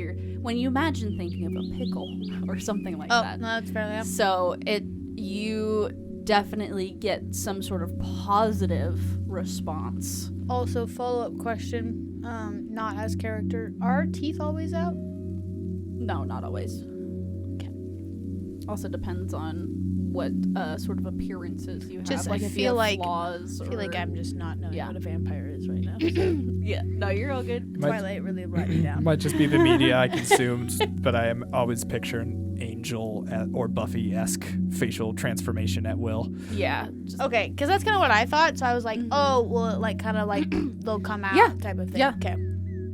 Speaker 7: when you imagine thinking of a pickle or something like that.
Speaker 6: Oh, no, that's fairly up.
Speaker 7: So you definitely get some sort of positive response.
Speaker 6: Also, follow-up question, not as character. Are teeth always out?
Speaker 7: No, not always.
Speaker 6: Okay.
Speaker 7: Also depends on what sort of appearances you have.
Speaker 6: Just,
Speaker 7: like
Speaker 6: I
Speaker 7: if
Speaker 6: feel
Speaker 7: you have
Speaker 6: like
Speaker 7: flaws.
Speaker 6: I feel like I'm just not knowing
Speaker 7: Yeah.
Speaker 6: what a vampire is right now.
Speaker 7: Yeah, no, you're all good.
Speaker 6: Twilight really let me down.
Speaker 10: Might just be the media I consumed, but I am always picturing Angel or Buffy-esque facial transformation at will.
Speaker 7: Yeah.
Speaker 6: Okay, because that's kind of what I thought. So I was like, oh, well, like kind of like they'll come out
Speaker 7: Yeah.
Speaker 6: type of thing.
Speaker 7: Yeah.
Speaker 6: Okay.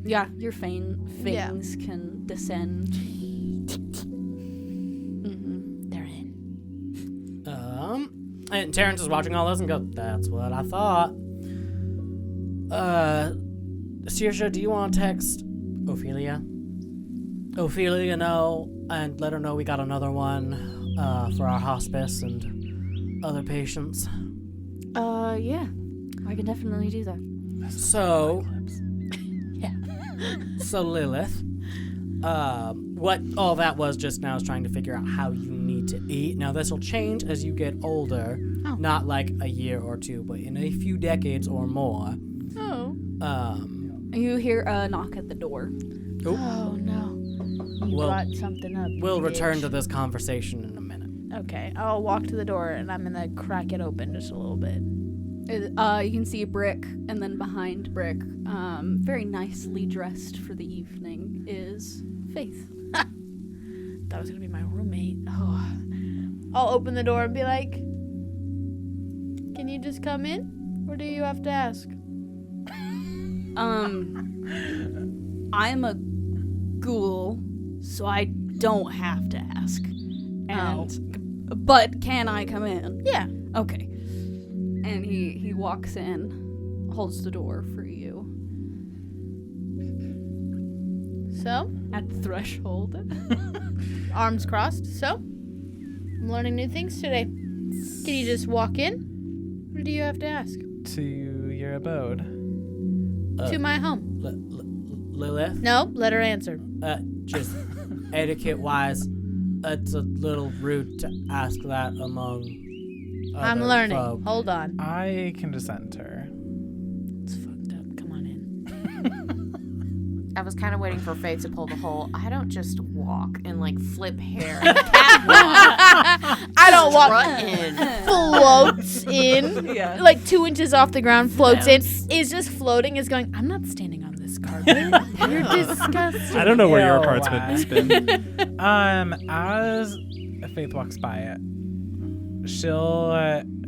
Speaker 7: Yeah, your fangs can descend.
Speaker 6: They're in.
Speaker 2: And Terrance is watching all this and goes, "That's what I thought." Saoirse, do you want to text Ophelia? Ophelia, know, and let her know we got another one for our hospice and other patients.
Speaker 7: Yeah. I can definitely do that.
Speaker 2: So, so Lilith, what all that was just now is trying to figure out how you need to eat. Now this will change as you get older, not like a year or two, but in a few decades or more.
Speaker 6: Oh.
Speaker 7: You hear a knock at the door.
Speaker 6: Oh no. You brought something up.
Speaker 2: We'll
Speaker 6: you
Speaker 2: return
Speaker 6: bitch.
Speaker 2: to this conversation in a minute.
Speaker 6: Okay, I'll walk to the door and I'm gonna crack it open just a little bit.
Speaker 7: You can see Brick, and then behind Brick, very nicely dressed for the evening, is Faith.
Speaker 6: That was gonna be my roommate. Oh. I'll open the door and be like, "Can you just come in, or do you have to ask?"
Speaker 7: I'm a ghoul, so I don't have to ask. But can I come in?
Speaker 6: Yeah.
Speaker 7: Okay. And he walks in, holds the door for you.
Speaker 6: So,
Speaker 7: At the threshold.
Speaker 6: arms crossed. So, I'm learning new things today. Can you just walk in, or do you have to ask?
Speaker 5: To your abode.
Speaker 6: To my home.
Speaker 2: Lilith?
Speaker 6: No, let her answer.
Speaker 2: Just etiquette-wise, it's a little rude to ask that among
Speaker 6: I'm
Speaker 2: other
Speaker 6: learning.
Speaker 2: folk.
Speaker 6: Hold on.
Speaker 5: I can just enter.
Speaker 6: It's fucked up. Come on in.
Speaker 1: I was kind of waiting for Faith to pull the whole, I don't just walk and like flip hair. I
Speaker 6: don't walk.
Speaker 1: in.
Speaker 6: Floats in.
Speaker 7: Yeah.
Speaker 6: Like 2 inches off the ground, floats in. Is just floating, is going, I'm not standing on this carpet. You're disgusting.
Speaker 10: I don't know where your
Speaker 5: Ew.
Speaker 10: apartment's been.
Speaker 5: As Faith walks by it, she'll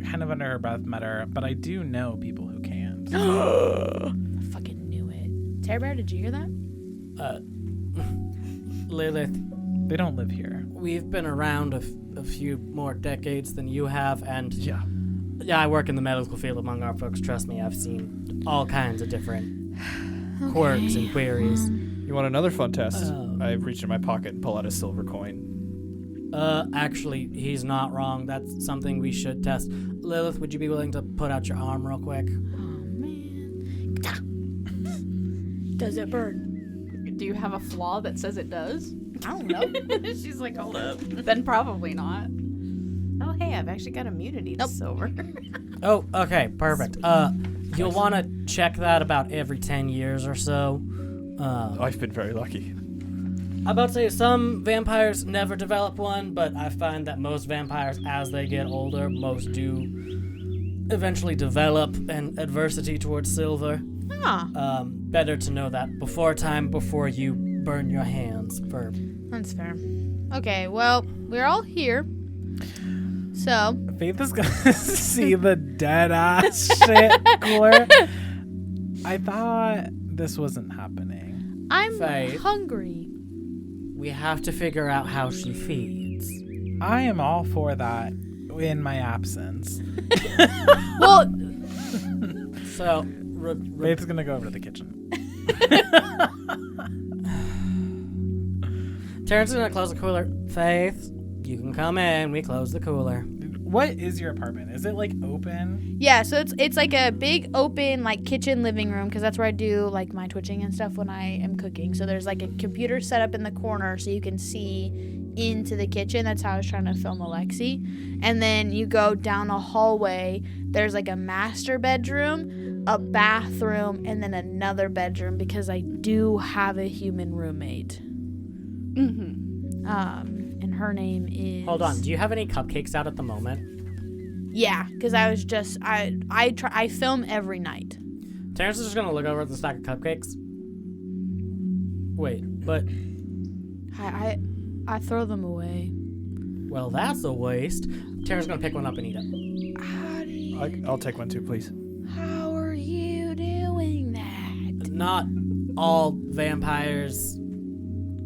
Speaker 5: kind of under her breath mutter, but I do know people who can't.
Speaker 6: I fucking knew it. Terror Bear, did you hear that?
Speaker 2: Lilith,
Speaker 5: They don't live here.
Speaker 2: we've been around a few more decades than you have, and
Speaker 10: Yeah.
Speaker 2: I work in the medical field among our folks. Trust me, I've seen all kinds of different quirks and queries.
Speaker 10: You want another fun test?
Speaker 2: Oh.
Speaker 10: I reach in my pocket and pull out a silver coin.
Speaker 2: Actually, he's not wrong. That's something we should test. Lilith, would you be willing to put out your arm real quick?
Speaker 6: Oh, man. Does it burn?
Speaker 7: Do you have a flaw that says it does?
Speaker 6: I don't know.
Speaker 1: She's like, hold up.
Speaker 7: Then probably not.
Speaker 1: Oh, hey, I've actually got immunity to silver.
Speaker 2: Oh, okay, perfect. You'll want to check that about every 10 years or so.
Speaker 10: I've been very lucky.
Speaker 2: I'm about to say some vampires never develop one, but I find that most vampires, as they get older, most do eventually develop an adversity towards silver.
Speaker 6: Huh.
Speaker 2: Better to know that before you burn your hands for...
Speaker 6: That's fair. Okay, well, we're all here. So...
Speaker 5: Faith is gonna see the dead ass shit cooler. I thought this wasn't happening.
Speaker 6: I'm
Speaker 2: Faith.
Speaker 6: hungry.
Speaker 2: We have to figure out how she feeds.
Speaker 5: I am all for that in my absence.
Speaker 6: Well,
Speaker 2: So...
Speaker 5: Faith's gonna go over to the kitchen.
Speaker 2: Terrance is gonna close the cooler. Faith, you can come in. We close the cooler.
Speaker 5: What is your apartment? Is it like open?
Speaker 6: yeah, so it's like a big open like kitchen living room because that's where I do like my twitching and stuff when I am cooking. So there's like a computer set up in the corner so you can see into the kitchen. That's how I was trying to film Alexi. And then you go down a hallway. There's like a master bedroom, a bathroom, and then another bedroom because I do have a human roommate.
Speaker 7: Mm-hmm.
Speaker 6: And her name is...
Speaker 2: Hold on. Do you have any cupcakes out at the moment?
Speaker 6: Yeah, because I was just... I film every night.
Speaker 2: Terrance is just gonna look over at the stack of cupcakes. Wait, but...
Speaker 6: I throw them away.
Speaker 2: Well, that's a waste. Terrance is gonna pick one up and eat it.
Speaker 6: How do you...
Speaker 10: I'll take one too, please.
Speaker 6: How are you doing that?
Speaker 2: Not all vampires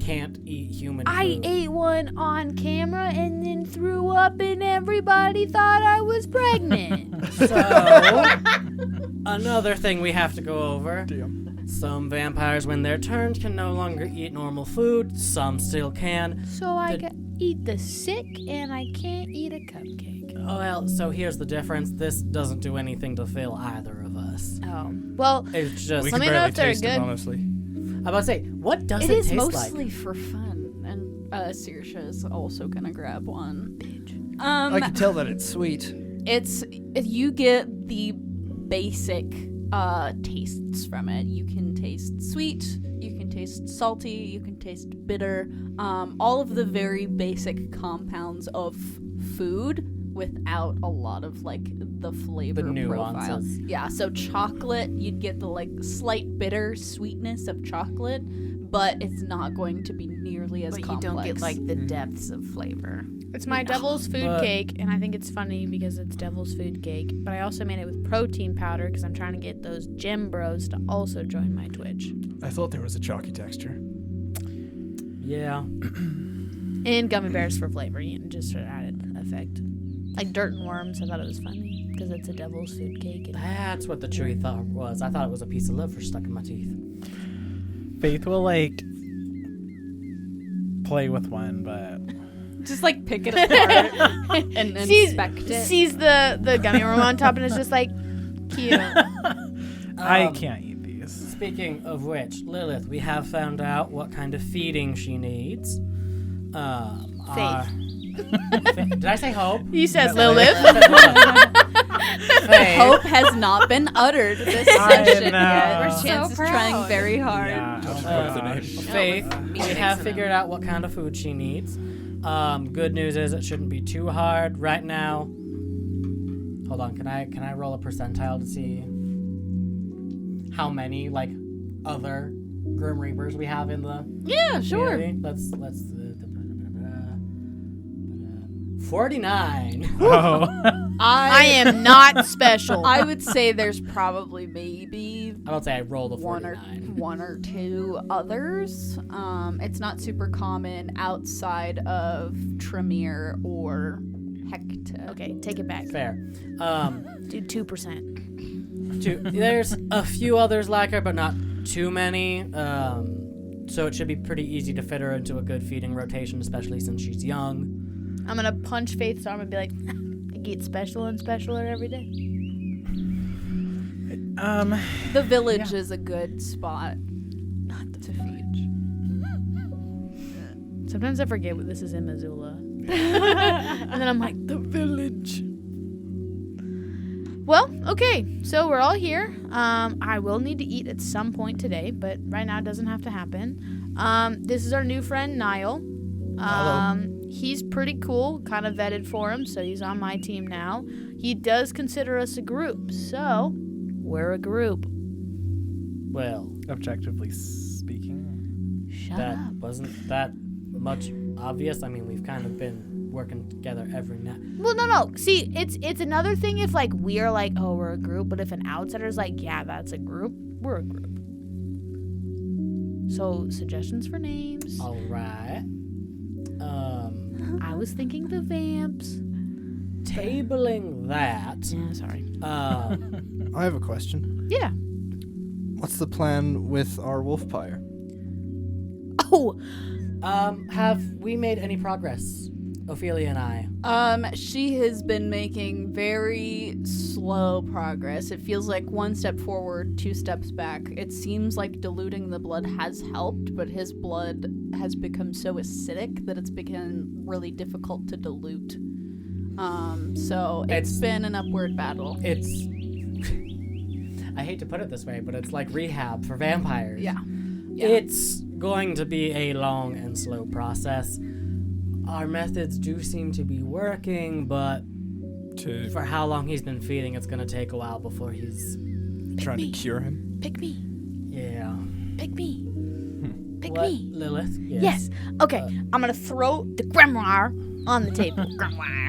Speaker 2: can't eat human food.
Speaker 6: I ate one on camera and then threw up and everybody thought I was pregnant.
Speaker 2: So, another thing we have to go over.
Speaker 10: Damn.
Speaker 2: Some vampires, when they're turned, can no longer eat normal food. Some still can.
Speaker 6: So I can eat the sick and I can't eat a cupcake.
Speaker 2: Oh, well, so here's the difference. This doesn't do anything to fill either of us.
Speaker 6: Oh. Well,
Speaker 2: It's just...
Speaker 10: We
Speaker 6: Let
Speaker 10: can
Speaker 6: me know
Speaker 10: barely
Speaker 6: if they're
Speaker 10: taste it,
Speaker 6: good.
Speaker 10: honestly.
Speaker 2: I'm about to say, what does
Speaker 7: It
Speaker 2: it
Speaker 7: is
Speaker 2: taste
Speaker 7: mostly
Speaker 2: like?
Speaker 7: for fun, and Saoirse is also gonna grab one.
Speaker 4: I can tell that it's sweet.
Speaker 7: You get the basic tastes from it. You can taste sweet, you can taste salty, you can taste bitter. All of the very basic compounds of food without a lot of like the flavor
Speaker 2: The
Speaker 7: profile.
Speaker 2: nuances.
Speaker 7: Yeah, so chocolate, you'd get the like slight bitter sweetness of chocolate, but it's not going to be nearly as
Speaker 1: But
Speaker 7: complex.
Speaker 1: you don't get like the depths of flavor.
Speaker 6: it's my devil's food
Speaker 2: But-
Speaker 6: cake, and I think it's funny because it's devil's food cake. But I also made it with protein powder because I'm trying to get those gym bros to also join my Twitch.
Speaker 10: I thought there was a chalky texture.
Speaker 2: Yeah.
Speaker 6: And gummy bears for flavor, just for added effect. Like dirt and worms, I thought it was funny because it's a devil's food cake.
Speaker 2: That's what the chewy thought was. I thought it was a piece of liver stuck in my teeth.
Speaker 5: Faith will like play with one, but
Speaker 7: just like pick it apart and inspect it.
Speaker 6: Sees the gummy worm on top and it's just like cute.
Speaker 5: I can't eat these.
Speaker 2: Speaking of which, Lilith, we have found out what kind of feeding she needs. Did I say Hope?
Speaker 6: You said Lilith.
Speaker 2: Faith.
Speaker 7: Hope has not been uttered this
Speaker 5: I
Speaker 7: session
Speaker 5: know.
Speaker 7: yet.
Speaker 5: We're
Speaker 7: Chance
Speaker 1: so
Speaker 7: is trying
Speaker 1: proud.
Speaker 7: very hard.
Speaker 5: Yeah.
Speaker 2: Faith, we have figured out what kind of food she needs. Good news is it shouldn't be too hard right now. Hold on, can I roll a percentile to see how many like other Grim Reapers we have in the
Speaker 7: Yeah, sure.
Speaker 2: community? Let's 49.
Speaker 5: Oh.
Speaker 6: I am not special.
Speaker 7: I would say there's probably maybe
Speaker 2: I don't say I rolled a
Speaker 7: one
Speaker 2: 49.
Speaker 7: or two others. It's not super common outside of Tremere or Hector.
Speaker 6: Okay, take it back.
Speaker 2: Fair.
Speaker 6: Do 2%.
Speaker 2: There's a few others like her, but not too many. So it should be pretty easy to fit her into a good feeding rotation, especially since she's young.
Speaker 6: I'm gonna punch Faith's arm and be like, I get special and specialer every day.
Speaker 7: The village is a good spot to feed.
Speaker 6: Sometimes I forget what this is in Missoula. And then I'm like, the village. Well, okay, so we're all here. I will need to eat at some point today, but right now it doesn't have to happen. This is our new friend, Niall.
Speaker 2: Hello.
Speaker 6: He's pretty cool, kind of vetted for him, so he's on my team now. he does consider us a group. So, we're a group.
Speaker 2: Well,
Speaker 5: Objectively speaking.
Speaker 6: Shut
Speaker 2: that
Speaker 6: up.
Speaker 2: wasn't that much obvious. I mean, we've kind of been working together every night.
Speaker 6: Well, no. See, it's another thing if like we are like, oh, we're a group, but if an outsider's like, yeah, that's a group, we're a group. So, suggestions for names.
Speaker 2: All right.
Speaker 6: I was thinking the vamps.
Speaker 2: Tabling that.
Speaker 6: Yeah, sorry.
Speaker 4: I have a question.
Speaker 6: Yeah.
Speaker 4: What's the plan with our wolf pyre?
Speaker 6: Oh,
Speaker 2: Have we made any progress, Ophelia and I?
Speaker 7: She has been making very slow progress. It feels like 1 step forward, 2 steps back. It seems like diluting the blood has helped, but his blood has become so acidic that it's become really difficult to dilute. So it's been an upward battle.
Speaker 2: It's I hate to put it this way, but it's like rehab for vampires.
Speaker 7: Yeah.
Speaker 2: It's going to be a long and slow process. Our methods do seem to be working, but for how long he's been feeding, it's going to take a while before he's
Speaker 10: Trying to cure him.
Speaker 6: pick me.
Speaker 2: Yeah.
Speaker 6: Pick me. Pick
Speaker 2: What,
Speaker 6: me.
Speaker 2: Lilith?
Speaker 6: Yes. Okay. I'm gonna throw the grimoire on the table. Grimoire.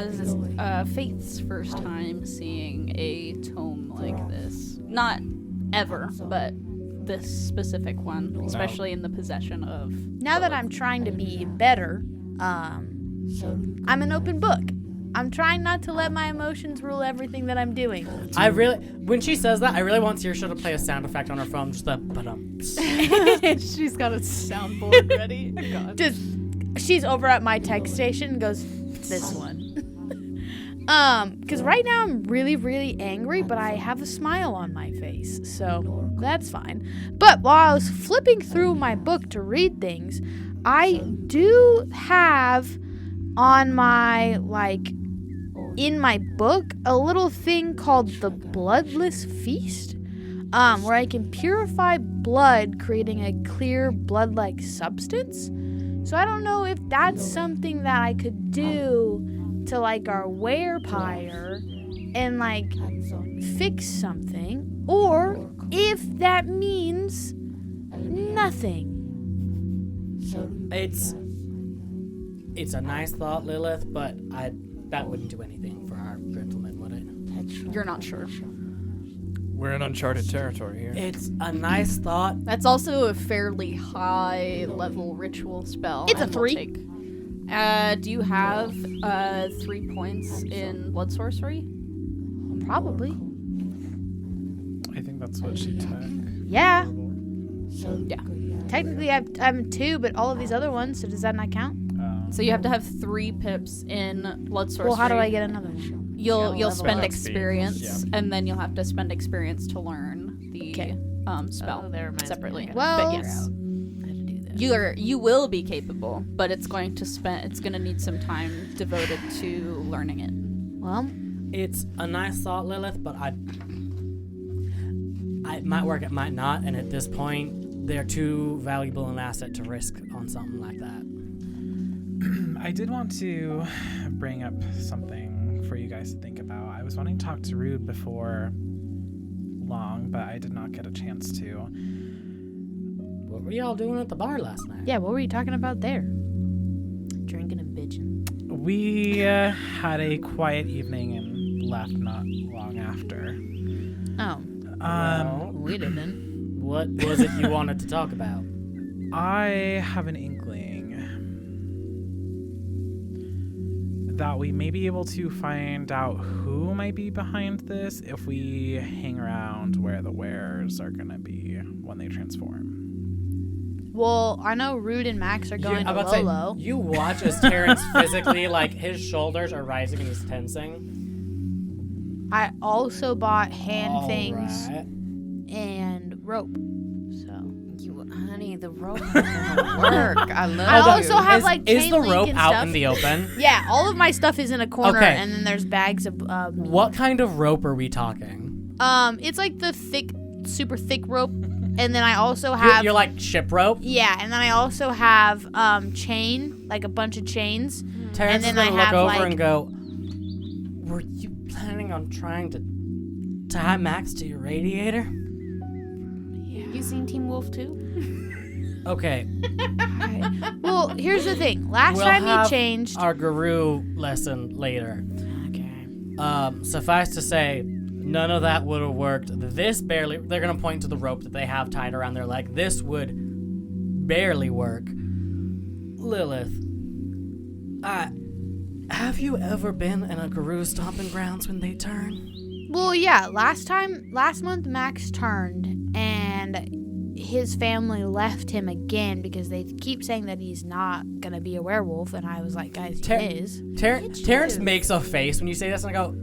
Speaker 7: This is Faith's first time seeing a tome like this. Not ever, but this specific one, especially in the possession of.
Speaker 6: Now that I'm trying to be better, I'm an open book. I'm trying not to let my emotions rule everything that I'm doing.
Speaker 2: When she says that, I really want Saoirse to play a sound effect on her phone, just a ba-dum.
Speaker 7: She's got a soundboard ready. God.
Speaker 6: Just, she's over at my text station and goes, this one. Because right now I'm really, really angry, but I have a smile on my face, so that's fine. But while I was flipping through my book to read things, I do have on my, in my book, a little thing called the Bloodless Feast, where I can purify blood, creating a clear blood-like substance. So I don't know if that's something that I could do to, our werepire and, fix something, or if that means nothing.
Speaker 2: It's a nice thought, Lilith, but that wouldn't do anything for our gentleman, would it?
Speaker 7: You're not sure.
Speaker 10: We're in uncharted territory here.
Speaker 2: It's a nice thought.
Speaker 7: That's also a fairly high level ritual spell.
Speaker 6: It's a
Speaker 7: and will
Speaker 6: 3.
Speaker 7: take- do you have 3 points in blood sorcery?
Speaker 6: Probably.
Speaker 5: I think that's what she took.
Speaker 6: Yeah.
Speaker 7: Yeah.
Speaker 6: Technically, I'm 2, but all of these other ones, so does that not count?
Speaker 7: So you have to have 3 pips in blood sorcery.
Speaker 6: Well, how do I get another one?
Speaker 7: You'll spend
Speaker 10: up
Speaker 7: experience,
Speaker 10: speed.
Speaker 7: and then you'll have to spend experience to learn the spell
Speaker 1: Oh, that reminds me.
Speaker 7: separately.
Speaker 6: Well,
Speaker 7: but yes,
Speaker 1: I had to do that.
Speaker 7: you will be capable, but it's going to need some time devoted to learning it.
Speaker 6: Well,
Speaker 2: It's a nice thought, Lilith, but it might work, it might not, and at this point, they're too valuable an asset to risk on something like that.
Speaker 5: I did want to bring up something for you guys to think about. I was wanting to talk to Rude before long, but I did not get a chance to.
Speaker 2: What were y'all doing at the bar last night?
Speaker 6: yeah, what were you talking about there?
Speaker 1: Drinking and bitching.
Speaker 5: We had a quiet evening and left not long after.
Speaker 6: Oh, we didn't.
Speaker 2: What was it you wanted to talk about?
Speaker 5: I have an inkling that we may be able to find out who might be behind this if we hang around where the wares are going to be when they transform.
Speaker 6: Well, I know Rude and Max are going to
Speaker 2: I'm about to say,
Speaker 6: Lolo.
Speaker 2: you watch as Terrance physically, his shoulders are rising and he's tensing.
Speaker 6: I also bought hand
Speaker 2: All
Speaker 6: things
Speaker 2: right.
Speaker 6: and rope. So
Speaker 1: Honey, the rope doesn't work. I love
Speaker 6: I
Speaker 1: it.
Speaker 6: also have
Speaker 2: Is
Speaker 6: chain
Speaker 2: the
Speaker 6: link
Speaker 2: rope
Speaker 6: and
Speaker 2: out
Speaker 6: stuff.
Speaker 2: in the open?
Speaker 6: Yeah, all of my stuff is in a corner,
Speaker 2: Okay.
Speaker 6: and then there's bags of.
Speaker 2: What kind of rope are we talking?
Speaker 6: It's like the thick, super thick rope, and then I also have.
Speaker 2: You're like ship rope?
Speaker 6: Yeah, and then I also have chain, like a bunch of chains.
Speaker 2: Terrance
Speaker 6: then
Speaker 2: is gonna
Speaker 6: I
Speaker 2: look
Speaker 6: have,
Speaker 2: over and go, were you planning on trying to tie Max to your radiator?
Speaker 1: You seen Teen Wolf too?
Speaker 2: Okay.
Speaker 6: Well, here's the thing. Last
Speaker 2: We'll
Speaker 6: time
Speaker 2: have
Speaker 6: he changed.
Speaker 2: our guru lesson later.
Speaker 1: Okay.
Speaker 2: Suffice to say, none of that would have worked. They're going to point to the rope that they have tied around their leg. This would barely work. Lilith, have you ever been in a guru stomping grounds when they turn?
Speaker 6: Well, yeah. Last month, Max turned, and his family left him again because they keep saying that he's not gonna be a werewolf, and I was like, guys, he is.
Speaker 2: Terrance makes a face when you say this, and I go,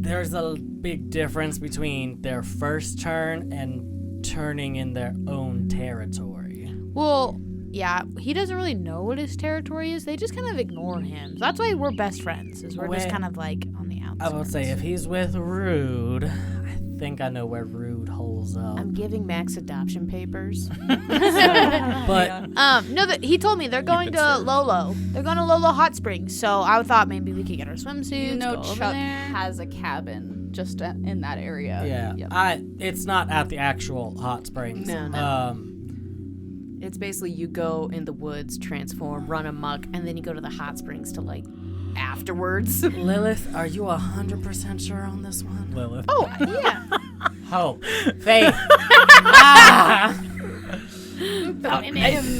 Speaker 2: there's a big difference between their first turn and turning in their own territory.
Speaker 6: Well, yeah, he doesn't really know what his territory is. They just kind of ignore him. So that's why we're best friends, is we're just kind of like on the outside.
Speaker 2: I would say if he's with Rude, I think I know where Rude holds up.
Speaker 1: I'm giving Max adoption papers.
Speaker 2: But
Speaker 6: no, he told me they're going to Lolo. They're going to Lolo Hot Springs. So I thought maybe we could get our swimsuits.
Speaker 7: You know,
Speaker 6: go over
Speaker 7: Chuck
Speaker 6: there.
Speaker 7: has a cabin just in that area.
Speaker 2: yeah,
Speaker 7: Yep.
Speaker 2: it's not at the actual hot springs.
Speaker 1: No. It's basically you go in the woods, transform, run amok, and then you go to the hot springs to like afterwards.
Speaker 2: Lilith, are you 100% sure on this one?
Speaker 10: Lilith.
Speaker 6: Oh, yeah.
Speaker 2: Hope. Faith.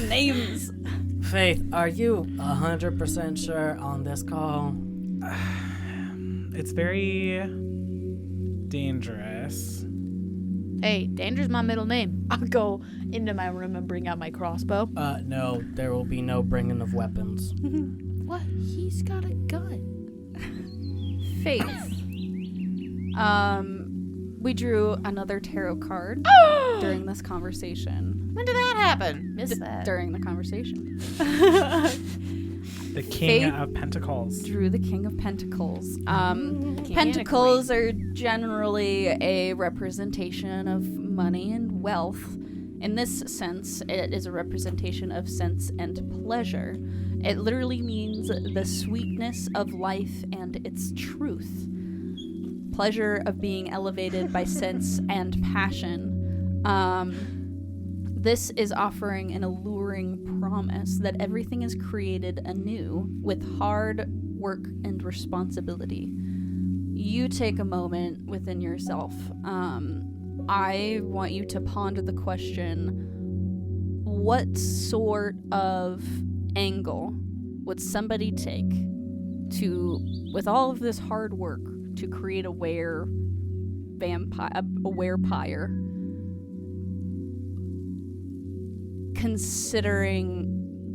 Speaker 7: Names.
Speaker 2: Faith, are you 100% sure on this call?
Speaker 5: It's very dangerous.
Speaker 6: Hey, Danger's my middle name. I'll go into my room and bring out my crossbow.
Speaker 2: No, there will be no bringing of weapons.
Speaker 6: What? He's got a gun.
Speaker 7: Faith. We drew another tarot card during this conversation.
Speaker 1: When did that happen? Missed that.
Speaker 7: During the conversation.
Speaker 5: The King
Speaker 7: Faith
Speaker 5: of Pentacles.
Speaker 7: Drew the King of Pentacles.
Speaker 1: King and
Speaker 7: Pentacles are generally a representation of money and wealth. In this sense, it is a representation of sense and pleasure. It literally means the sweetness of life and its truth. Pleasure of being elevated by sense and passion. This is offering an alluring promise that everything is created anew with hard work and responsibility. You take a moment within yourself. I want you to ponder the question, what sort of angle would somebody take to, with all of this hard work, to create a werepire, considering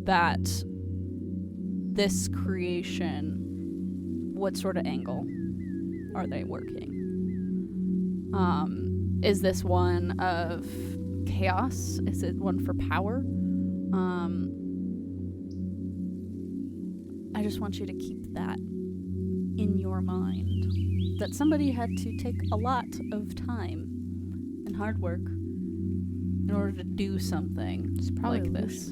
Speaker 7: that this creation, what sort of angle are they working? Is this one of chaos? Is it one for power? I just want you to keep that in your mind, that somebody had to take a lot of time and hard work in order to do something like this.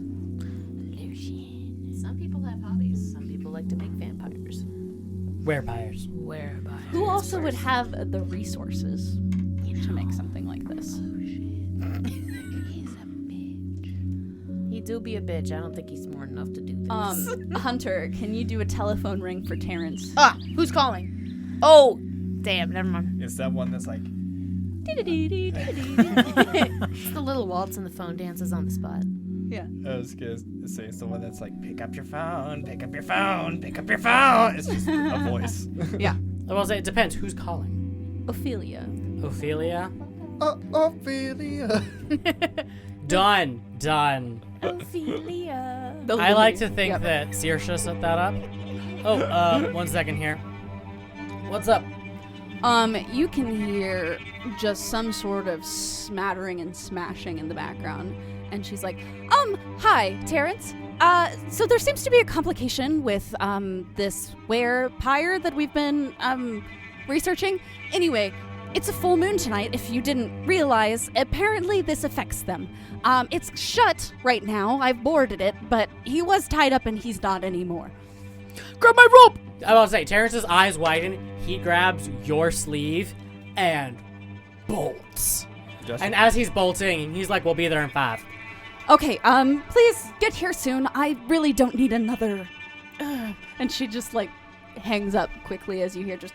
Speaker 1: Some people have hobbies. Some people like to make vampires.
Speaker 2: Werepires.
Speaker 7: Who also would have the resources to make something like this?
Speaker 1: He's a bitch. He do be a bitch. I don't think he's smart enough to do this.
Speaker 7: Hunter, can you do a telephone ring for Terrance?
Speaker 6: Who's calling? Oh, damn, never mind.
Speaker 10: Is that one that's like...
Speaker 1: It's the little waltz and the phone dances on the spot.
Speaker 7: Yeah.
Speaker 10: I was going to say it's the one that's like, pick up your phone, pick up your phone, pick up your phone. It's just a voice.
Speaker 7: Yeah.
Speaker 2: I will say it depends. Who's calling?
Speaker 7: Ophelia.
Speaker 2: Ophelia?
Speaker 8: Ophelia.
Speaker 2: Done.
Speaker 1: Ophelia.
Speaker 2: I like to think that Saoirse set that up. Oh, 1 second here. What's up?
Speaker 7: You can hear just some sort of smattering and smashing in the background. And she's like, hi, Terrance. So there seems to be a complication with, this werepire that we've been, researching. Anyway, it's a full moon tonight, if you didn't realize. Apparently this affects them. It's shut right now. I've boarded it, but he was tied up and he's not anymore.
Speaker 2: Grab my rope! I will say, Terrance's eyes widen. He grabs your sleeve and bolts. And as he's bolting, he's like, we'll be there in 5.
Speaker 7: Okay, please get here soon. I really don't need another. And she just, like, hangs up quickly as you hear just,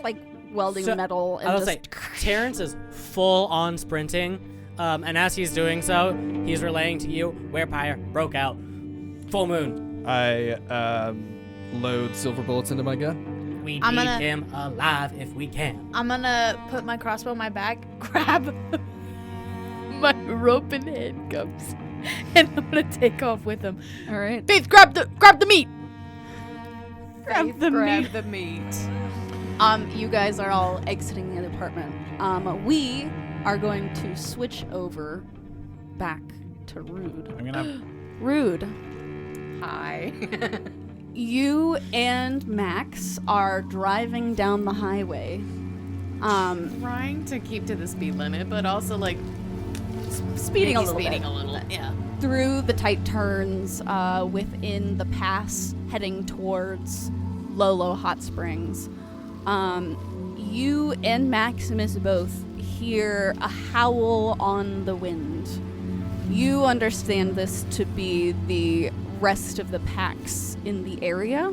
Speaker 7: like, welding metal. And
Speaker 2: I will say, Terrance is full on sprinting. And as he's doing so, he's relaying to you, Werepire broke out. Full moon.
Speaker 4: I load silver bullets into my gun.
Speaker 2: We need him alive if we can.
Speaker 6: I'm gonna put my crossbow in my bag, grab my rope and handcuffs, and I'm gonna take off with him.
Speaker 7: All right.
Speaker 6: Faith, grab the meat.
Speaker 7: Grab the
Speaker 1: meat.
Speaker 7: You guys are all exiting the apartment. We are going to switch over back to Rude.
Speaker 5: I'm gonna.
Speaker 7: Rude.
Speaker 1: Hi.
Speaker 7: You and Max are driving down the highway.
Speaker 1: Trying to keep to the speed limit, but also like
Speaker 7: Speeding a little
Speaker 1: speeding
Speaker 7: bit.
Speaker 1: a little. Yeah.
Speaker 7: Through the tight turns within the pass heading towards Lolo Hot Springs. You and Maximus both hear a howl on the wind. You understand this to be the rest of the packs in the area.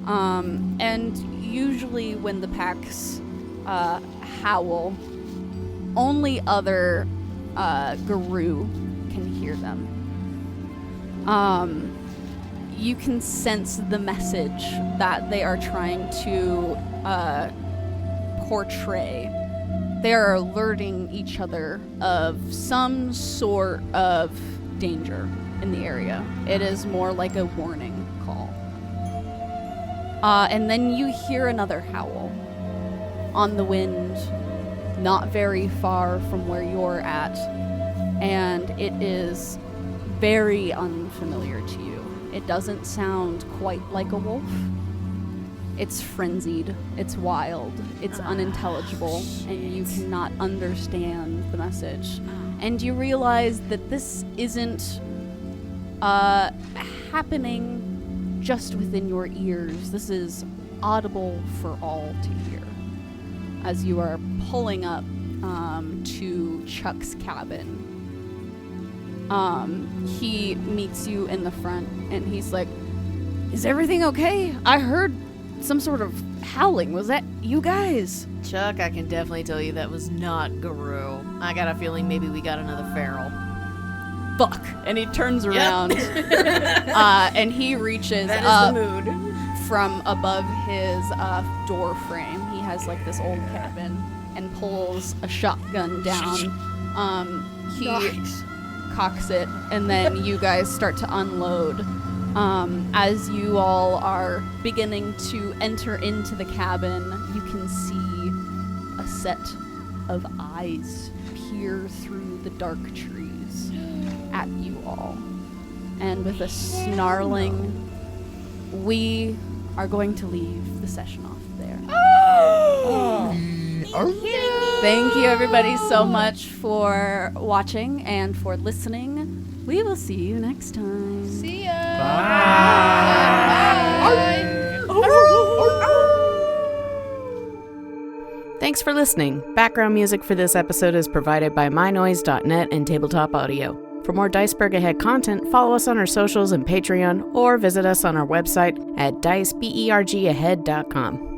Speaker 7: And usually when the packs howl, only other Guru can hear them. You can sense the message that they are trying to portray. They are alerting each other of some sort of danger in the area. It is more like a warning call. And then you hear another howl on the wind, not very far from where you're at, and it is very unfamiliar to you. It doesn't sound quite like a wolf. It's frenzied, it's wild, it's unintelligible, and you cannot understand the message. And you realize that this isn't happening just within your ears. This is audible for all to hear. As you are pulling up to Chuck's cabin, he meets you in the front, and he's like, "Is everything okay? I heard some sort of howling. Was that you guys?"
Speaker 1: Chuck, I can definitely tell you that was not Guru. I got a feeling maybe we got another feral.
Speaker 7: Fuck. And he turns around and he reaches
Speaker 1: That
Speaker 7: up
Speaker 1: is the mood.
Speaker 7: from above his door frame. He has like this old cabin and pulls a shotgun down. He cocks it, and then you guys start to unload. As you all are beginning to enter into the cabin, you can see a set of eyes peer through the dark trees at you all. And with a snarling, we are going to leave the session off there. Thank you everybody so much for watching and for listening. We will see you next time.
Speaker 6: See ya.
Speaker 1: Thanks for listening. Background music for this episode is provided by mynoise.net and Tabletop Audio. For more Diceberg Ahead content, follow us on our socials and Patreon, or visit us on our website at dicebergahead.com.